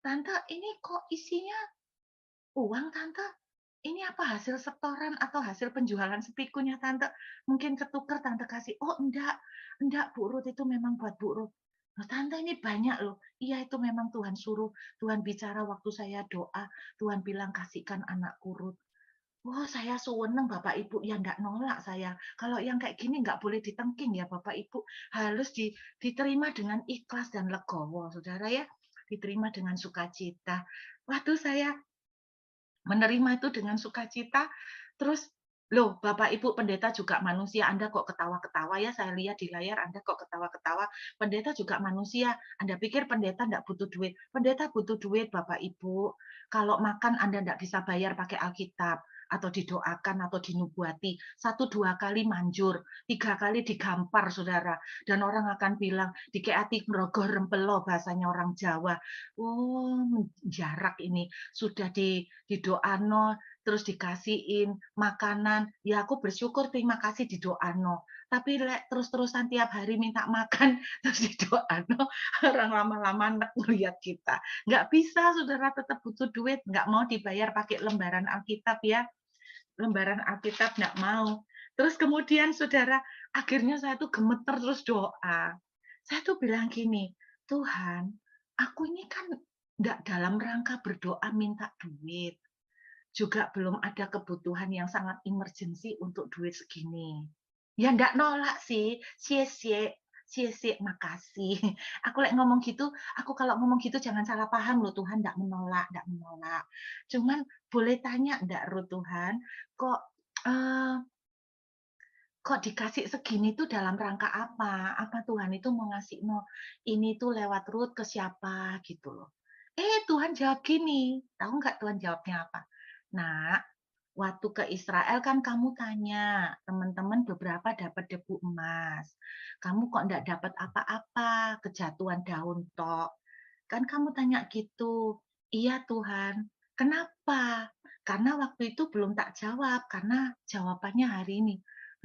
[SPEAKER 1] tante ini kok isinya uang tante? Ini apa hasil setoran atau hasil penjualan spikunya tante? Mungkin ketuker tante kasih. Oh enggak Bu Ruth itu memang buat Bu Ruth. Loh, tante ini banyak loh. Iya itu memang Tuhan suruh. Tuhan bicara waktu saya doa. Tuhan bilang kasihkan anakku Ruth. Wah, saya seneng Bapak Ibu ya enggak nolak saya. Kalau yang kayak gini enggak boleh ditengking ya Bapak Ibu. Harus diterima dengan ikhlas dan legowo, Saudara ya. diterima dengan sukacita. Waktu saya menerima itu dengan sukacita, terus, "Loh, Bapak Ibu pendeta juga manusia, Anda kok ketawa-ketawa ya? Saya lihat di layar Anda kok ketawa-ketawa. Pendeta juga manusia. Anda pikir pendeta enggak butuh duit? Pendeta butuh duit, Bapak Ibu. Kalau makan Anda enggak bisa bayar pakai Alkitab, atau didoakan, atau dinubuati. 1, 2 kali manjur, 3 kali digampar, Saudara. Dan orang akan bilang, "Dikeati ngrogoh rempelo," bahasanya orang Jawa. Oh, jarak ini. Sudah didoano, terus dikasihin makanan, ya aku bersyukur terima kasih didoano. Tapi lek terus-terusan tiap hari minta makan, terus didoano, orang lama-lama nek ngelihat kita. Nggak bisa, Saudara, tetap butuh duit, nggak mau dibayar pakai lembaran Alkitab ya. Lembaran Alkitab nggak mau. Terus kemudian Saudara, akhirnya saya tuh gemeter terus doa. Saya tuh bilang gini, "Tuhan, aku ini kan nggak dalam rangka berdoa minta duit. Juga belum ada kebutuhan yang sangat emergency untuk duit segini." Ya ndak nolak sih, "Xie xie, makasih." Aku lek ngomong gitu, aku kalau ngomong gitu jangan salah paham loh, Tuhan ndak menolak, ndak menolak. Cuman boleh tanya ndak, Ruh Tuhan, kok, eee, kok dikasih segini tuh dalam rangka apa? Apa Tuhan itu mau ngasih ini tuh lewat Ruth ke siapa gitu loh. Tuhan jawab gini, tahu nggak Tuhan jawabnya apa? "Nak, waktu ke Israel kan kamu tanya, teman-teman beberapa dapat debu emas. Kamu kok enggak dapat apa-apa, kejatuhan daun tok. Kan kamu tanya gitu. Iya Tuhan. Kenapa? Karena waktu itu belum tak jawab, karena jawabannya hari ini.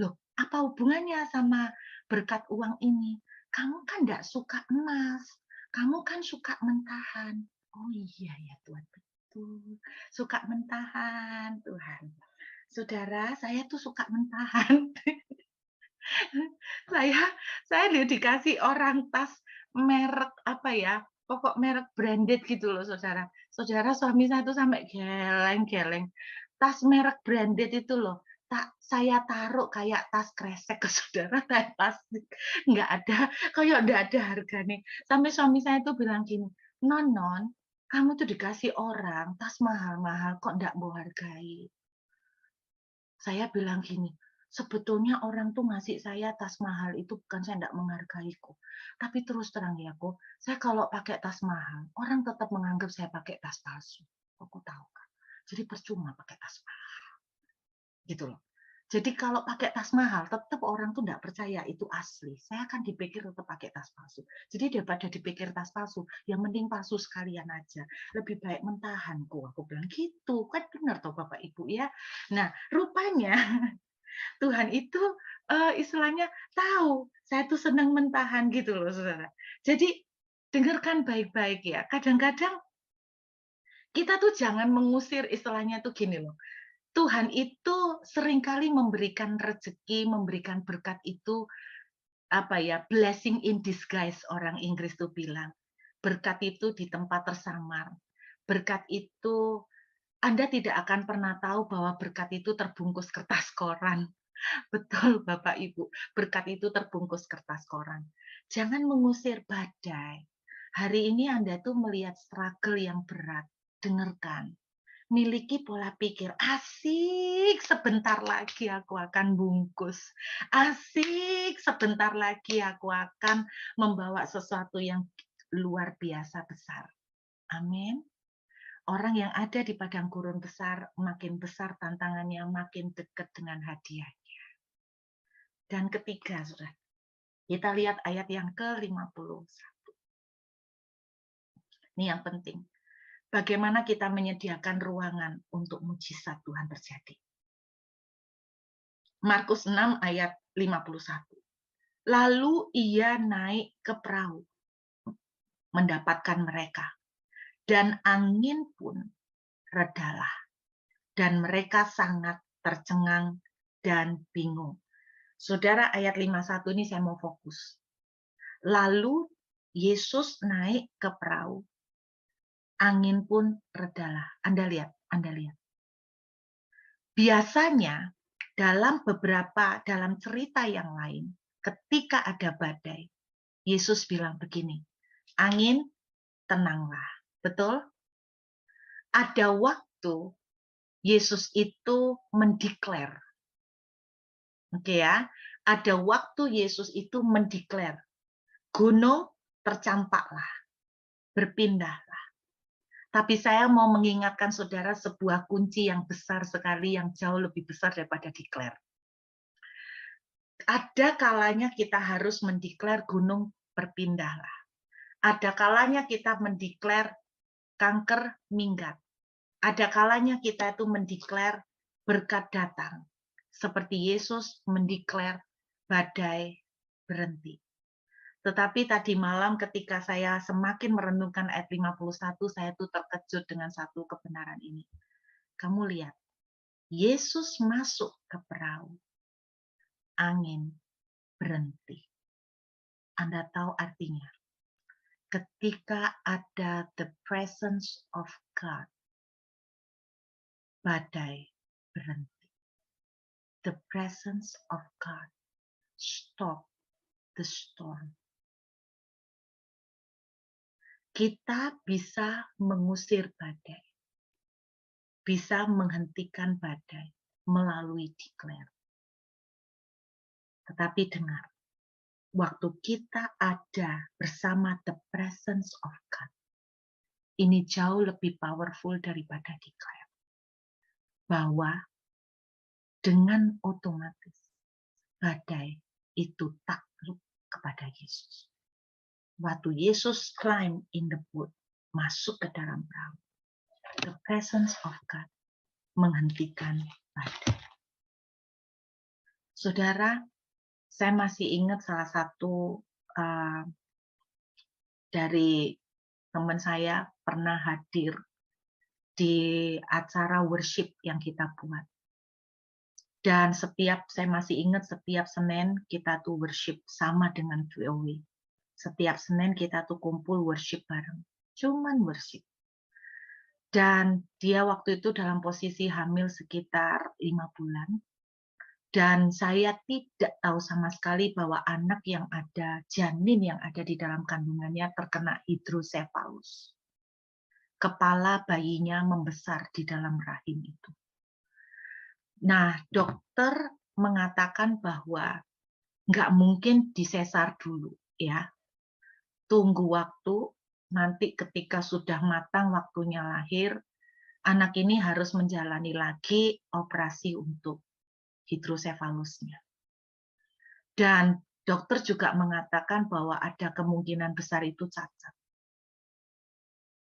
[SPEAKER 1] Loh, apa hubungannya sama berkat uang ini? Kamu kan enggak suka emas. Kamu kan suka mentahan. Oh iya ya Tuhan, betul. Suka mentahan, Tuhan. Saudara, saya tuh suka mentahan. Saya saya dikasih orang tas merek apa ya, pokok merek branded gitu loh, Saudara. Saudara, suami saya tuh sampai geleng-geleng. Tas merek branded itu loh, saya taruh kayak tas kresek ke Saudara, kayak plastik. Nggak ada, kayak nggak ada harganya. Sampai suami saya tuh bilang gini, "Non, Non, kamu tuh dikasih orang tas mahal-mahal kok nggak mau hargai?" Saya bilang gini, "Sebetulnya orang tuh ngasih saya tas mahal itu bukan saya enggak menghargai kok. Tapi terus terang ya kok, saya kalau pakai tas mahal, orang tetap menganggap saya pakai tas palsu. Aku tahu kan. Jadi percuma pakai tas mahal." Gitu loh. Jadi kalau pakai tas mahal, tetap orang tuh enggak percaya itu asli. Saya kan dipikir tetap pakai tas palsu. Jadi daripada dipikir tas palsu, yang mending palsu sekalian aja. Lebih baik mentahan kok, aku bilang gitu. Kan benar toh Bapak Ibu ya. Nah, rupanya Tuhan itu, istilahnya tahu saya tuh senang mentahan gitu loh, Saudara. Jadi dengarkan baik-baik ya, kadang-kadang kita tuh jangan mengusir istilahnya tuh gini loh, Tuhan itu seringkali memberikan rezeki, memberikan berkat itu, apa ya, blessing in disguise orang Inggris tuh bilang. Berkat itu di tempat tersamar. Berkat itu Anda tidak akan pernah tahu bahwa berkat itu terbungkus kertas koran. Betul Bapak Ibu, berkat itu terbungkus kertas koran. Jangan mengusir badai. Hari ini Anda tuh melihat struggle yang berat. Dengarkan. Miliki pola pikir, asik sebentar lagi aku akan bungkus. Asik sebentar lagi aku akan membawa sesuatu yang luar biasa besar. Amin. Orang yang ada di padang gurun besar, makin besar tantangannya, makin dekat dengan hadiah. Dan ketiga, Saudara, kita lihat ayat yang ke-51. Ini yang penting. Bagaimana kita menyediakan ruangan untuk mujizat Tuhan terjadi. Markus 6 ayat 51. Lalu ia naik ke perahu, mendapatkan mereka. Dan angin pun redalah. Dan mereka sangat tercengang dan bingung. Saudara, ayat 51 ini saya mau fokus. Lalu Yesus naik ke perahu, angin pun redalah. Anda lihat, Anda lihat. Biasanya dalam cerita yang lain, ketika ada badai, Yesus bilang begini, angin tenanglah. Betul? Ada waktu Yesus itu mendeklar. Oke ya. Ada waktu Yesus itu mendeklar. Gunung tercampaklah, berpindahlah. Tapi saya mau mengingatkan saudara sebuah kunci yang besar sekali, yang jauh lebih besar daripada declare. Ada kalanya kita harus mendeklar gunung berpindahlah. Ada kalanya kita mendeklar kanker minggat. Ada kalanya kita itu mendeklar berkat datang. Seperti Yesus mendeklar badai berhenti. Tetapi tadi malam ketika saya semakin merenungkan ayat 51, saya tuh terkejut dengan satu kebenaran ini. Kamu lihat, Yesus masuk ke perahu, angin berhenti. Anda tahu artinya? Ketika ada the presence of God, badai berhenti. The presence of God stop the storm. Kita bisa mengusir badai, bisa menghentikan badai melalui declare. Tetapi dengar, waktu kita ada bersama the presence of God, ini jauh lebih powerful daripada declare. Bahwa dengan otomatis badai itu takluk kepada Yesus. Waktu Yesus climb in the boat, masuk ke dalam perahu, the presence of God menghentikan badai. Saudara, saya masih ingat salah satu dari teman saya pernah hadir di acara worship yang kita buat. Dan saya masih ingat setiap Senin kita tuh worship sama dengan VOW. Setiap Senin kita tuh kumpul worship bareng. Cuman worship. Dan dia waktu itu dalam posisi hamil sekitar 5 bulan. Dan saya tidak tahu sama sekali bahwa anak yang ada, janin yang ada di dalam kandungannya terkena hidrosefalus. Kepala bayinya membesar di dalam rahim itu. Nah, dokter mengatakan bahwa nggak mungkin disesar dulu, ya. Tunggu waktu, nanti ketika sudah matang waktunya lahir, anak ini harus menjalani lagi operasi untuk hidrosefalusnya. Dan dokter juga mengatakan bahwa ada kemungkinan besar itu cacat.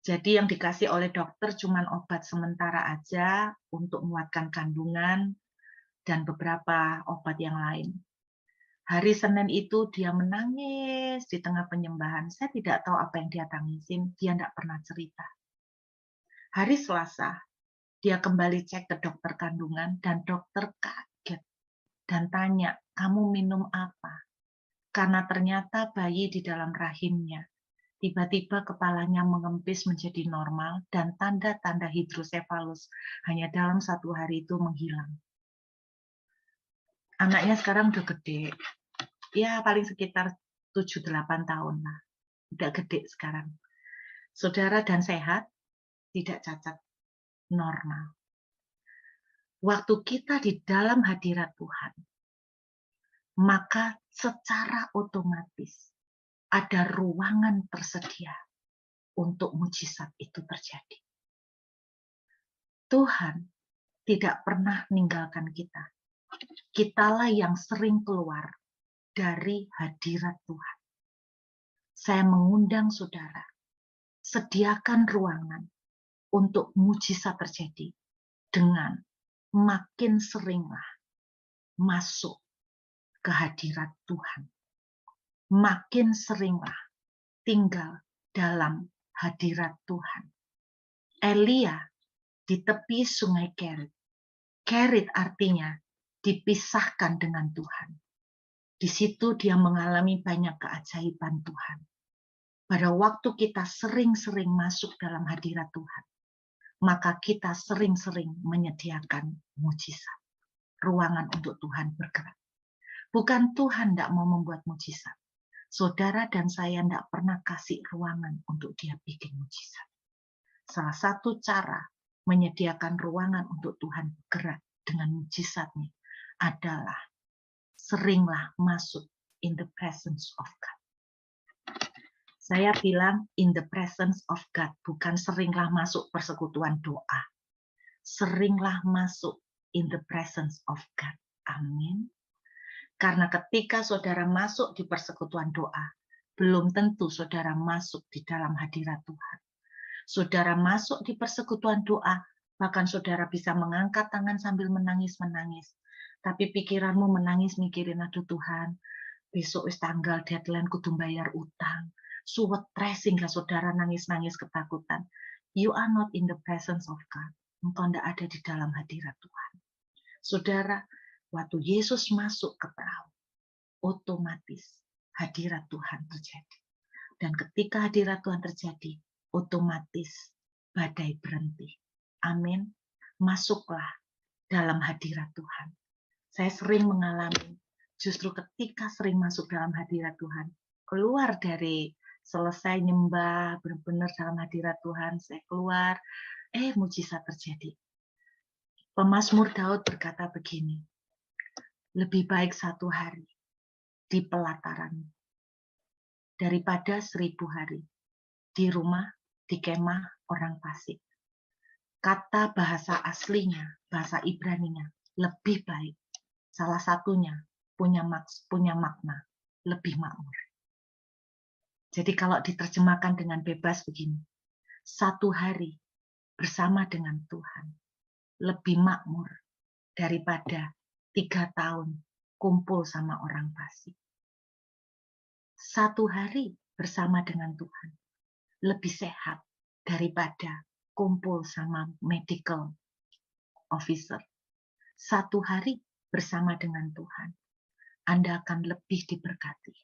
[SPEAKER 1] Jadi yang dikasih oleh dokter cuma obat sementara aja untuk menguatkan kandungan dan beberapa obat yang lain. Hari Senin itu dia menangis di tengah penyembahan. Saya tidak tahu apa yang dia tangisin, dia tidak pernah cerita. Hari Selasa, dia kembali cek ke dokter kandungan dan dokter kaget dan tanya, kamu minum apa? Karena ternyata bayi di dalam rahimnya tiba-tiba kepalanya mengempis menjadi normal dan tanda-tanda hidrosefalus hanya dalam 1 hari itu menghilang. Anaknya sekarang udah gede, ya paling sekitar 7-8 tahun lah, udah gede sekarang. Saudara dan sehat, tidak cacat, normal. Waktu kita di dalam hadirat Tuhan, maka secara otomatis ada ruangan tersedia untuk mujizat itu terjadi. Tuhan tidak pernah meninggalkan kita. Kitalah yang sering keluar dari hadirat Tuhan. Saya mengundang saudara, sediakan ruangan untuk mujizat terjadi dengan makin seringlah masuk ke hadirat Tuhan. Makin seringlah tinggal dalam hadirat Tuhan. Elia di tepi sungai Kerit. Kerit artinya dipisahkan dengan Tuhan. Di situ dia mengalami banyak keajaiban Tuhan. Pada waktu kita sering-sering masuk dalam hadirat Tuhan, maka kita sering-sering menyediakan mujizat. Ruangan untuk Tuhan bergerak. Bukan Tuhan tidak mau membuat mujizat. Saudara dan saya tidak pernah kasih ruangan untuk dia bikin mujizat. Salah satu cara menyediakan ruangan untuk Tuhan bergerak dengan mujizatnya adalah seringlah masuk in the presence of God. Saya bilang in the presence of God, bukan seringlah masuk persekutuan doa. Seringlah masuk in the presence of God. Amin. Karena ketika saudara masuk di persekutuan doa, belum tentu saudara masuk di dalam hadirat Tuhan. Saudara masuk di persekutuan doa, bahkan saudara bisa mengangkat tangan sambil menangis-menangis. Tapi pikiranmu menangis mikirin, aduh Tuhan, besok wis tanggal deadline kudu bayar utang. Suwetres sehingga saudara nangis-nangis ketakutan. You are not in the presence of God. Engkau tidak ada di dalam hadirat Tuhan. Saudara, waktu Yesus masuk ke perahu, otomatis hadirat Tuhan terjadi. Dan ketika hadirat Tuhan terjadi, otomatis badai berhenti. Amin. Masuklah dalam hadirat Tuhan. Saya sering mengalami, justru ketika sering masuk dalam hadirat Tuhan, keluar dari selesai nyembah, benar-benar dalam hadirat Tuhan, saya keluar, mujizat terjadi. Pemazmur Daud berkata begini, lebih baik 1 hari di pelataran daripada 1000 hari di rumah, di kemah orang fasik. Kata bahasa aslinya, bahasa Ibraninya, lebih baik. Salah satunya punya makna, lebih makmur. Jadi kalau diterjemahkan dengan bebas begini, 1 hari bersama dengan Tuhan lebih makmur daripada 3 tahun kumpul sama orang fasik. 1 hari bersama dengan Tuhan lebih sehat daripada kumpul sama medical officer. 1 hari bersama dengan Tuhan, Anda akan lebih diberkati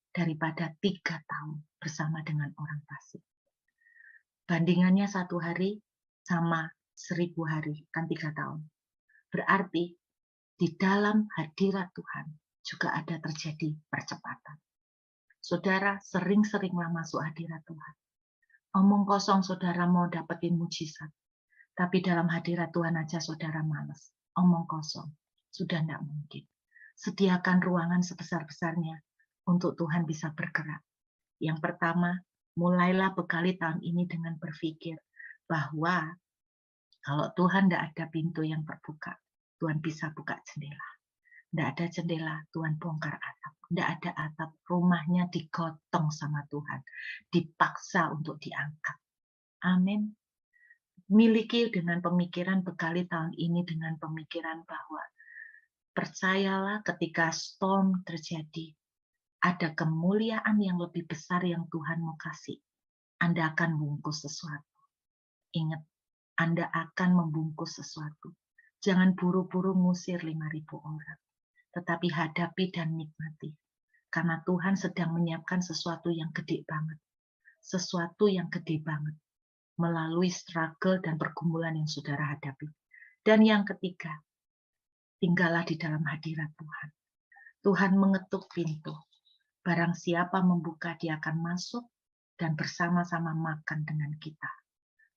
[SPEAKER 1] daripada 3 tahun bersama dengan orang fasik. Bandingannya 1 hari sama 1000 hari, kan 3 tahun. Berarti di dalam hadirat Tuhan juga ada terjadi percepatan. Saudara sering-seringlah masuk hadirat Tuhan. Omong kosong saudara mau dapetin mujizat. Tapi dalam hadirat Tuhan aja saudara malas. Omong kosong. Sudah tidak mungkin. Sediakan ruangan sebesar-besarnya untuk Tuhan bisa bergerak. Yang pertama, mulailah bekali tahun ini dengan berpikir bahwa kalau Tuhan tidak ada pintu yang terbuka, Tuhan bisa buka jendela. Tidak ada jendela, Tuhan bongkar atap. Tidak ada atap, rumahnya digotong sama Tuhan. Dipaksa untuk diangkat. Amin. Miliki dengan pemikiran, bekali tahun ini dengan pemikiran bahwa percayalah ketika storm terjadi, ada kemuliaan yang lebih besar yang Tuhan mau kasih. Anda akan bungkus sesuatu. Ingat, Anda akan membungkus sesuatu. Jangan buru-buru ngusir 5.000 orang. Tetapi hadapi dan nikmati. Karena Tuhan sedang menyiapkan sesuatu yang gede banget. Sesuatu yang gede banget. Melalui struggle dan pergumulan yang saudara hadapi. Dan yang ketiga, tinggallah di dalam hadirat Tuhan. Tuhan mengetuk pintu. Barang siapa membuka, dia akan masuk dan bersama-sama makan dengan kita.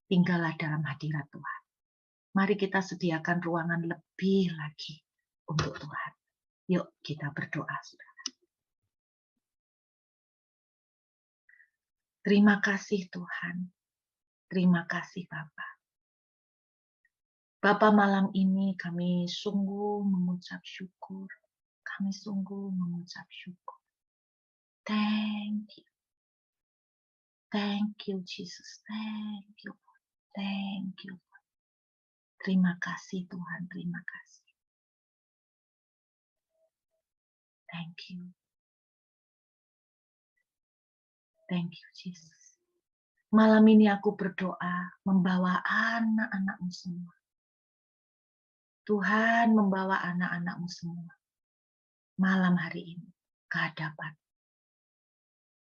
[SPEAKER 1] Tinggallah dalam hadirat Tuhan. Mari kita sediakan ruangan lebih lagi untuk Tuhan. Yuk kita berdoa, saudara. Terima kasih Tuhan. Terima kasih Bapa. Bapa, malam ini kami sungguh mengucap syukur. Kami sungguh mengucap syukur. Thank you. Thank you Jesus. Thank you. Thank you. Terima kasih Tuhan. Terima kasih. Thank you. Thank you Jesus. Malam ini aku berdoa membawa anak-anak-Mu semua. Tuhan membawa anak-anak-Mu semua. Malam hari ini ke hadapan.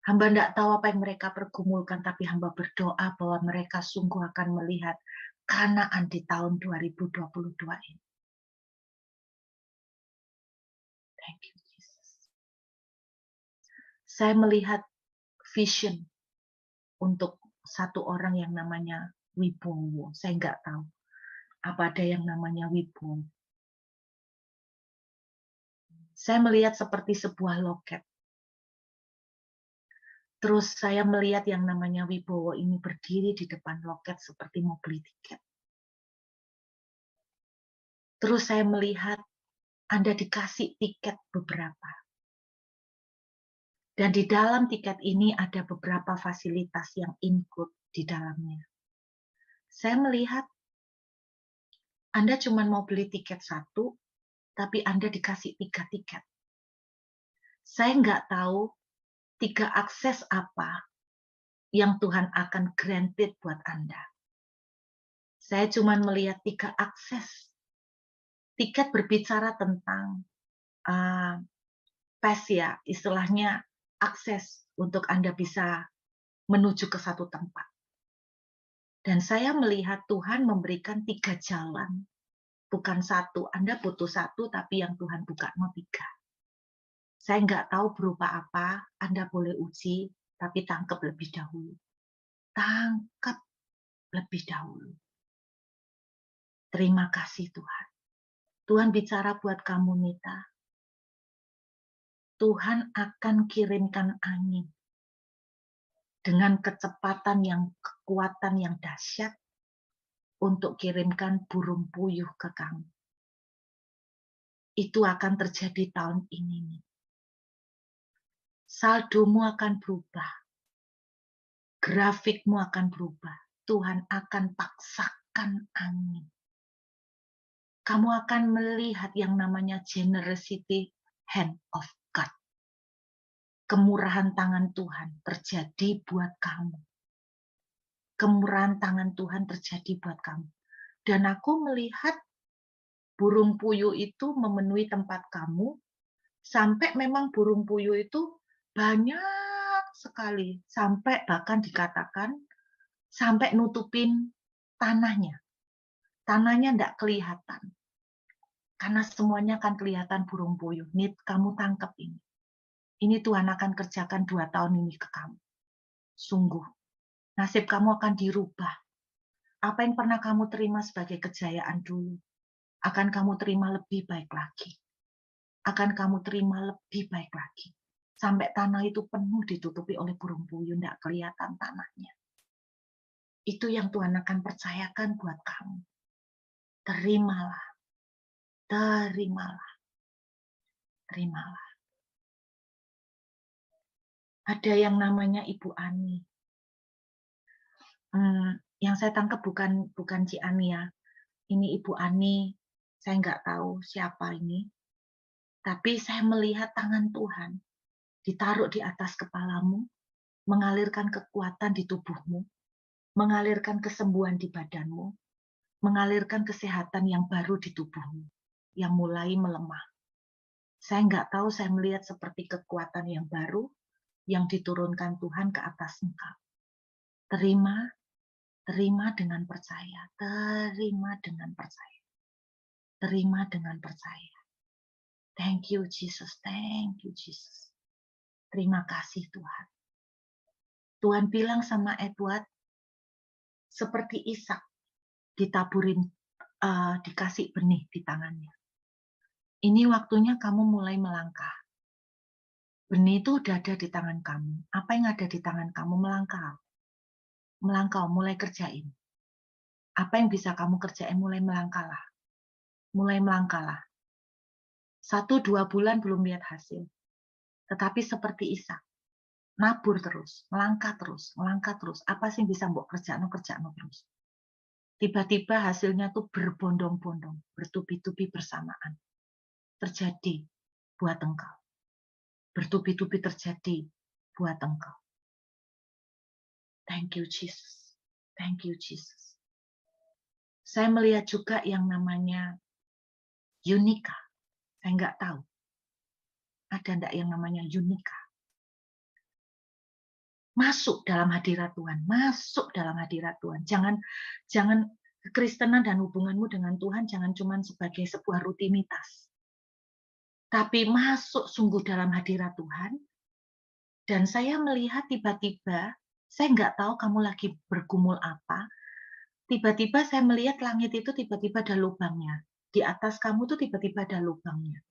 [SPEAKER 1] Hamba tidak tahu apa yang mereka pergumulkan, tapi hamba berdoa bahwa mereka sungguh akan melihat Kanaan di tahun 2022 ini. Thank you, Jesus. Saya melihat vision untuk satu orang yang namanya Wibowo. Saya nggak tahu apa ada yang namanya Wibowo. Saya melihat seperti sebuah loket. Terus saya melihat yang namanya Wibowo ini berdiri di depan loket seperti mau beli tiket. Terus saya melihat Anda dikasih tiket beberapa. Dan di dalam tiket ini ada beberapa fasilitas yang include di dalamnya. Saya melihat Anda cuma mau beli tiket satu, tapi Anda dikasih 3 tiket. Saya nggak tahu 3 akses apa yang Tuhan akan granted buat Anda. Saya cuma melihat 3 akses. Tiket berbicara tentang pass ya, istilahnya akses untuk Anda bisa menuju ke satu tempat. Dan saya melihat Tuhan memberikan 3 jalan, bukan satu. Anda butuh satu, tapi yang Tuhan buka mau 3. Saya nggak tahu berupa apa, Anda boleh uji, tapi tangkap lebih dahulu. Tangkap lebih dahulu. Terima kasih Tuhan. Tuhan bicara buat kamu, Nita. Tuhan akan kirimkan angin dengan kecepatan yang kekuatan yang dahsyat untuk kirimkan burung puyuh ke kamu. Itu akan terjadi tahun ini. Saldomu akan berubah. Grafikmu akan berubah. Tuhan akan paksakan angin. Kamu akan melihat yang namanya generosity hand of God. Kemurahan tangan Tuhan terjadi buat kamu. Kemurahan tangan Tuhan terjadi buat kamu. Dan aku melihat burung puyuh itu memenuhi tempat kamu, sampai memang burung puyuh itu banyak sekali. Sampai bahkan dikatakan, sampai nutupin tanahnya. Tanahnya tidak kelihatan. Karena semuanya akan kelihatan burung puyuh. Nit, kamu tangkap ini. Ini Tuhan akan kerjakan 2 tahun ini ke kamu. Sungguh. Nasib kamu akan dirubah. Apa yang pernah kamu terima sebagai kejayaan dulu, akan kamu terima lebih baik lagi. Akan kamu terima lebih baik lagi. Sampai tanah itu penuh ditutupi oleh burung puyuh, tidak kelihatan tanahnya. Itu yang Tuhan akan percayakan buat kamu. Terimalah. Terimalah. Terimalah. Ada yang namanya Ibu Ani. Yang saya tangkap bukan Ci Ani ya. Ini Ibu Ani, saya nggak tahu siapa ini. Tapi saya melihat tangan Tuhan ditaruh di atas kepalamu, mengalirkan kekuatan di tubuhmu, mengalirkan kesembuhan di badanmu, mengalirkan kesehatan yang baru di tubuhmu, yang mulai melemah. Saya nggak tahu, saya melihat seperti kekuatan yang baru yang diturunkan Tuhan ke atas engkau. Terima dengan percaya. Terima dengan percaya. Terima dengan percaya. Thank you, Jesus. Thank you, Jesus. Terima kasih, Tuhan. Tuhan bilang sama Edward, seperti Ishak, ditaburin, dikasih benih di tangannya. Ini waktunya kamu mulai melangkah. Benih itu udah ada di tangan kamu. Apa yang ada di tangan kamu? Melangkah. Melangkah, mulai kerjain. Apa yang bisa kamu kerjain? Mulai melangkahlah. Mulai melangkahlah. 1-2 bulan belum lihat hasil. Tetapi seperti Ishak, nabur terus, melangkah terus, melangkah terus. Apa sih yang bisa mbok kerjaan terus. Tiba-tiba hasilnya tuh berbondong-bondong, bertubi-tubi bersamaan. Terjadi buat engkau. Bertubi-tubi terjadi buat engkau. Thank you, Jesus. Thank you, Jesus. Saya melihat juga yang namanya Yunika. Saya nggak tahu. Ada enggak yang namanya Yunika? Masuk dalam hadirat Tuhan. Masuk dalam hadirat Tuhan. Jangan kekristenan dan hubunganmu dengan Tuhan jangan cuma sebagai sebuah rutinitas. Tapi masuk sungguh dalam hadirat Tuhan. Dan saya melihat tiba-tiba, saya nggak tahu kamu lagi bergumul apa, tiba-tiba saya melihat langit itu tiba-tiba ada lubangnya. Di atas kamu tuh tiba-tiba ada lubangnya.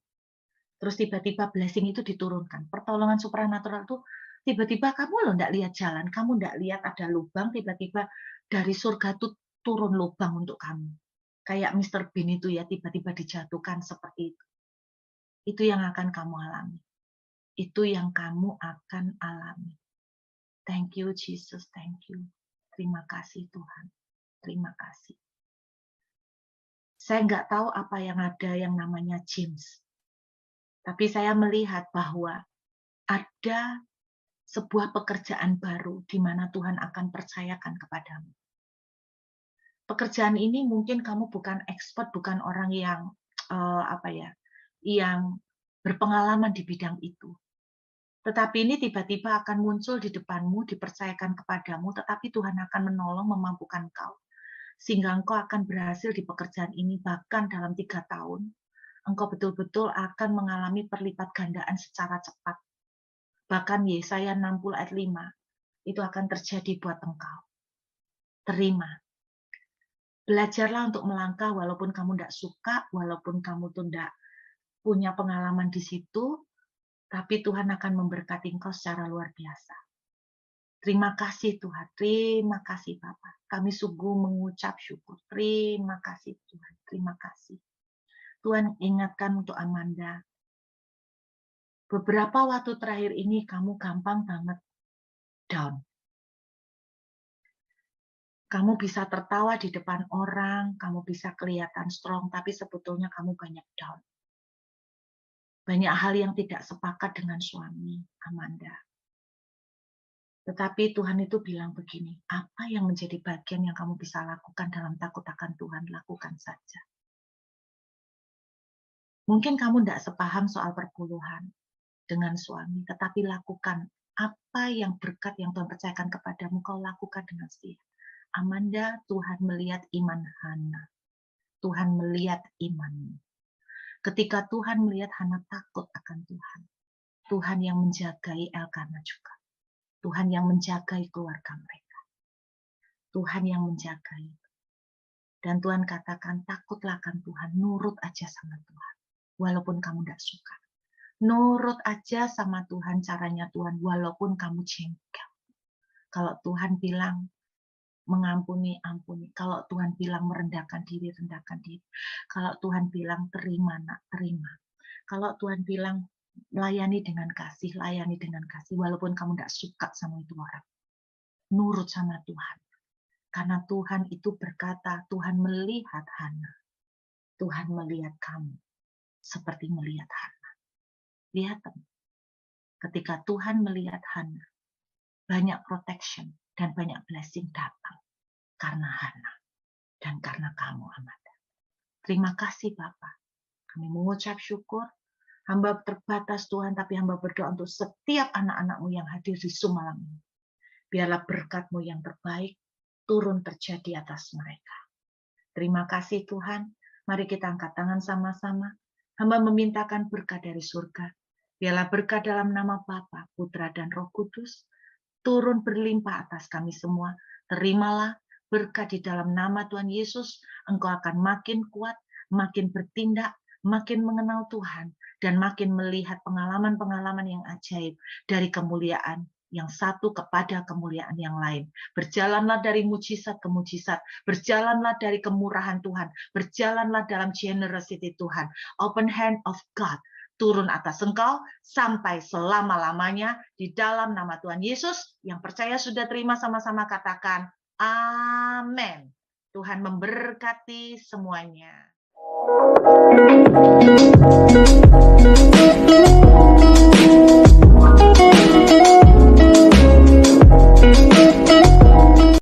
[SPEAKER 1] Terus tiba-tiba blessing itu diturunkan. Pertolongan supranatural tuh tiba-tiba kamu loh nggak lihat jalan, kamu nggak lihat ada lubang, tiba-tiba dari surga tuh turun lubang untuk kamu. Kayak Mr. Bean itu ya, tiba-tiba dijatuhkan seperti itu. Itu yang akan kamu alami. Itu yang kamu akan alami. Thank you Jesus, thank you. Terima kasih Tuhan. Terima kasih. Saya nggak tahu apa yang ada yang namanya James. Tapi saya melihat bahwa ada sebuah pekerjaan baru di mana Tuhan akan percayakan kepadamu. Pekerjaan ini mungkin kamu bukan expert, bukan orang yang yang berpengalaman di bidang itu. Tetapi ini tiba-tiba akan muncul di depanmu, dipercayakan kepadamu, tetapi Tuhan akan menolong, memampukan kau. Sehingga engkau akan berhasil di pekerjaan ini, bahkan dalam 3 tahun, engkau betul-betul akan mengalami perlipat gandaan secara cepat. Bahkan Yesaya 60 ayat 5, itu akan terjadi buat engkau. Terima. Belajarlah untuk melangkah walaupun kamu tidak suka, walaupun kamu tuh tidak punya pengalaman di situ, tapi Tuhan akan memberkati engkau secara luar biasa. Terima kasih Tuhan, terima kasih Bapak. Kami sungguh mengucap syukur. Terima kasih Tuhan, terima kasih. Tuhan ingatkan untuk Amanda. Beberapa waktu terakhir ini kamu gampang banget down. Kamu bisa tertawa di depan orang, kamu bisa kelihatan strong, tapi sebetulnya kamu banyak down. Banyak hal yang tidak sepakat dengan suami, Amanda. Tetapi Tuhan itu bilang begini, apa yang menjadi bagian yang kamu bisa lakukan dalam takut akan Tuhan, lakukan saja. Mungkin kamu tidak sepaham soal perpuluhan dengan suami, tetapi lakukan apa yang berkat yang Tuhan percayakan kepadamu, kau lakukan dengan setia. Amanda, Tuhan melihat iman Hana. Tuhan melihat imanmu. Ketika Tuhan melihat Hana takut akan Tuhan, Tuhan yang menjagai Elkana juga. Tuhan yang menjagai keluarga mereka. Tuhan yang menjagai. Dan Tuhan katakan, takutlah akan Tuhan, nurut aja sama Tuhan. Walaupun kamu tidak suka. Nurut aja sama Tuhan, caranya Tuhan, walaupun kamu jengkel. Kalau Tuhan bilang, mengampuni, ampuni. Kalau Tuhan bilang merendahkan diri, rendahkan diri. Kalau Tuhan bilang terima, nak, terima. Kalau Tuhan bilang layani dengan kasih, layani dengan kasih. Walaupun kamu tidak suka sama itu orang. Nurut sama Tuhan. Karena Tuhan itu berkata, Tuhan melihat Hana. Tuhan melihat kamu. Seperti melihat Hana. Lihat, ketika Tuhan melihat Hana, banyak protection dan banyak blessing datang. Karena Hana dan karena kamu, Amanda. Terima kasih Bapak. Kami mengucap syukur. Hamba terbatas Tuhan, tapi hamba berdoa untuk setiap anak-anak-Mu yang hadir di Zoom malam ini. Biarlah berkat-Mu yang terbaik turun terjadi atas mereka. Terima kasih Tuhan. Mari kita angkat tangan sama-sama. Hamba memintakan berkat dari surga. Biarlah berkat dalam nama Bapa, Putra, dan Roh Kudus turun berlimpah atas kami semua. Terimalah berkat di dalam nama Tuhan Yesus. Engkau akan makin kuat, makin bertindak, makin mengenal Tuhan, dan makin melihat pengalaman-pengalaman yang ajaib dari kemuliaan yang satu kepada kemuliaan yang lain. Berjalanlah dari mujizat ke mujizat, berjalanlah dari kemurahan Tuhan, berjalanlah dalam generosity Tuhan. Open hand of God turun atas engkau sampai selama-lamanya di dalam nama Tuhan Yesus. Yang percaya sudah terima sama-sama katakan amin. Tuhan memberkati semuanya.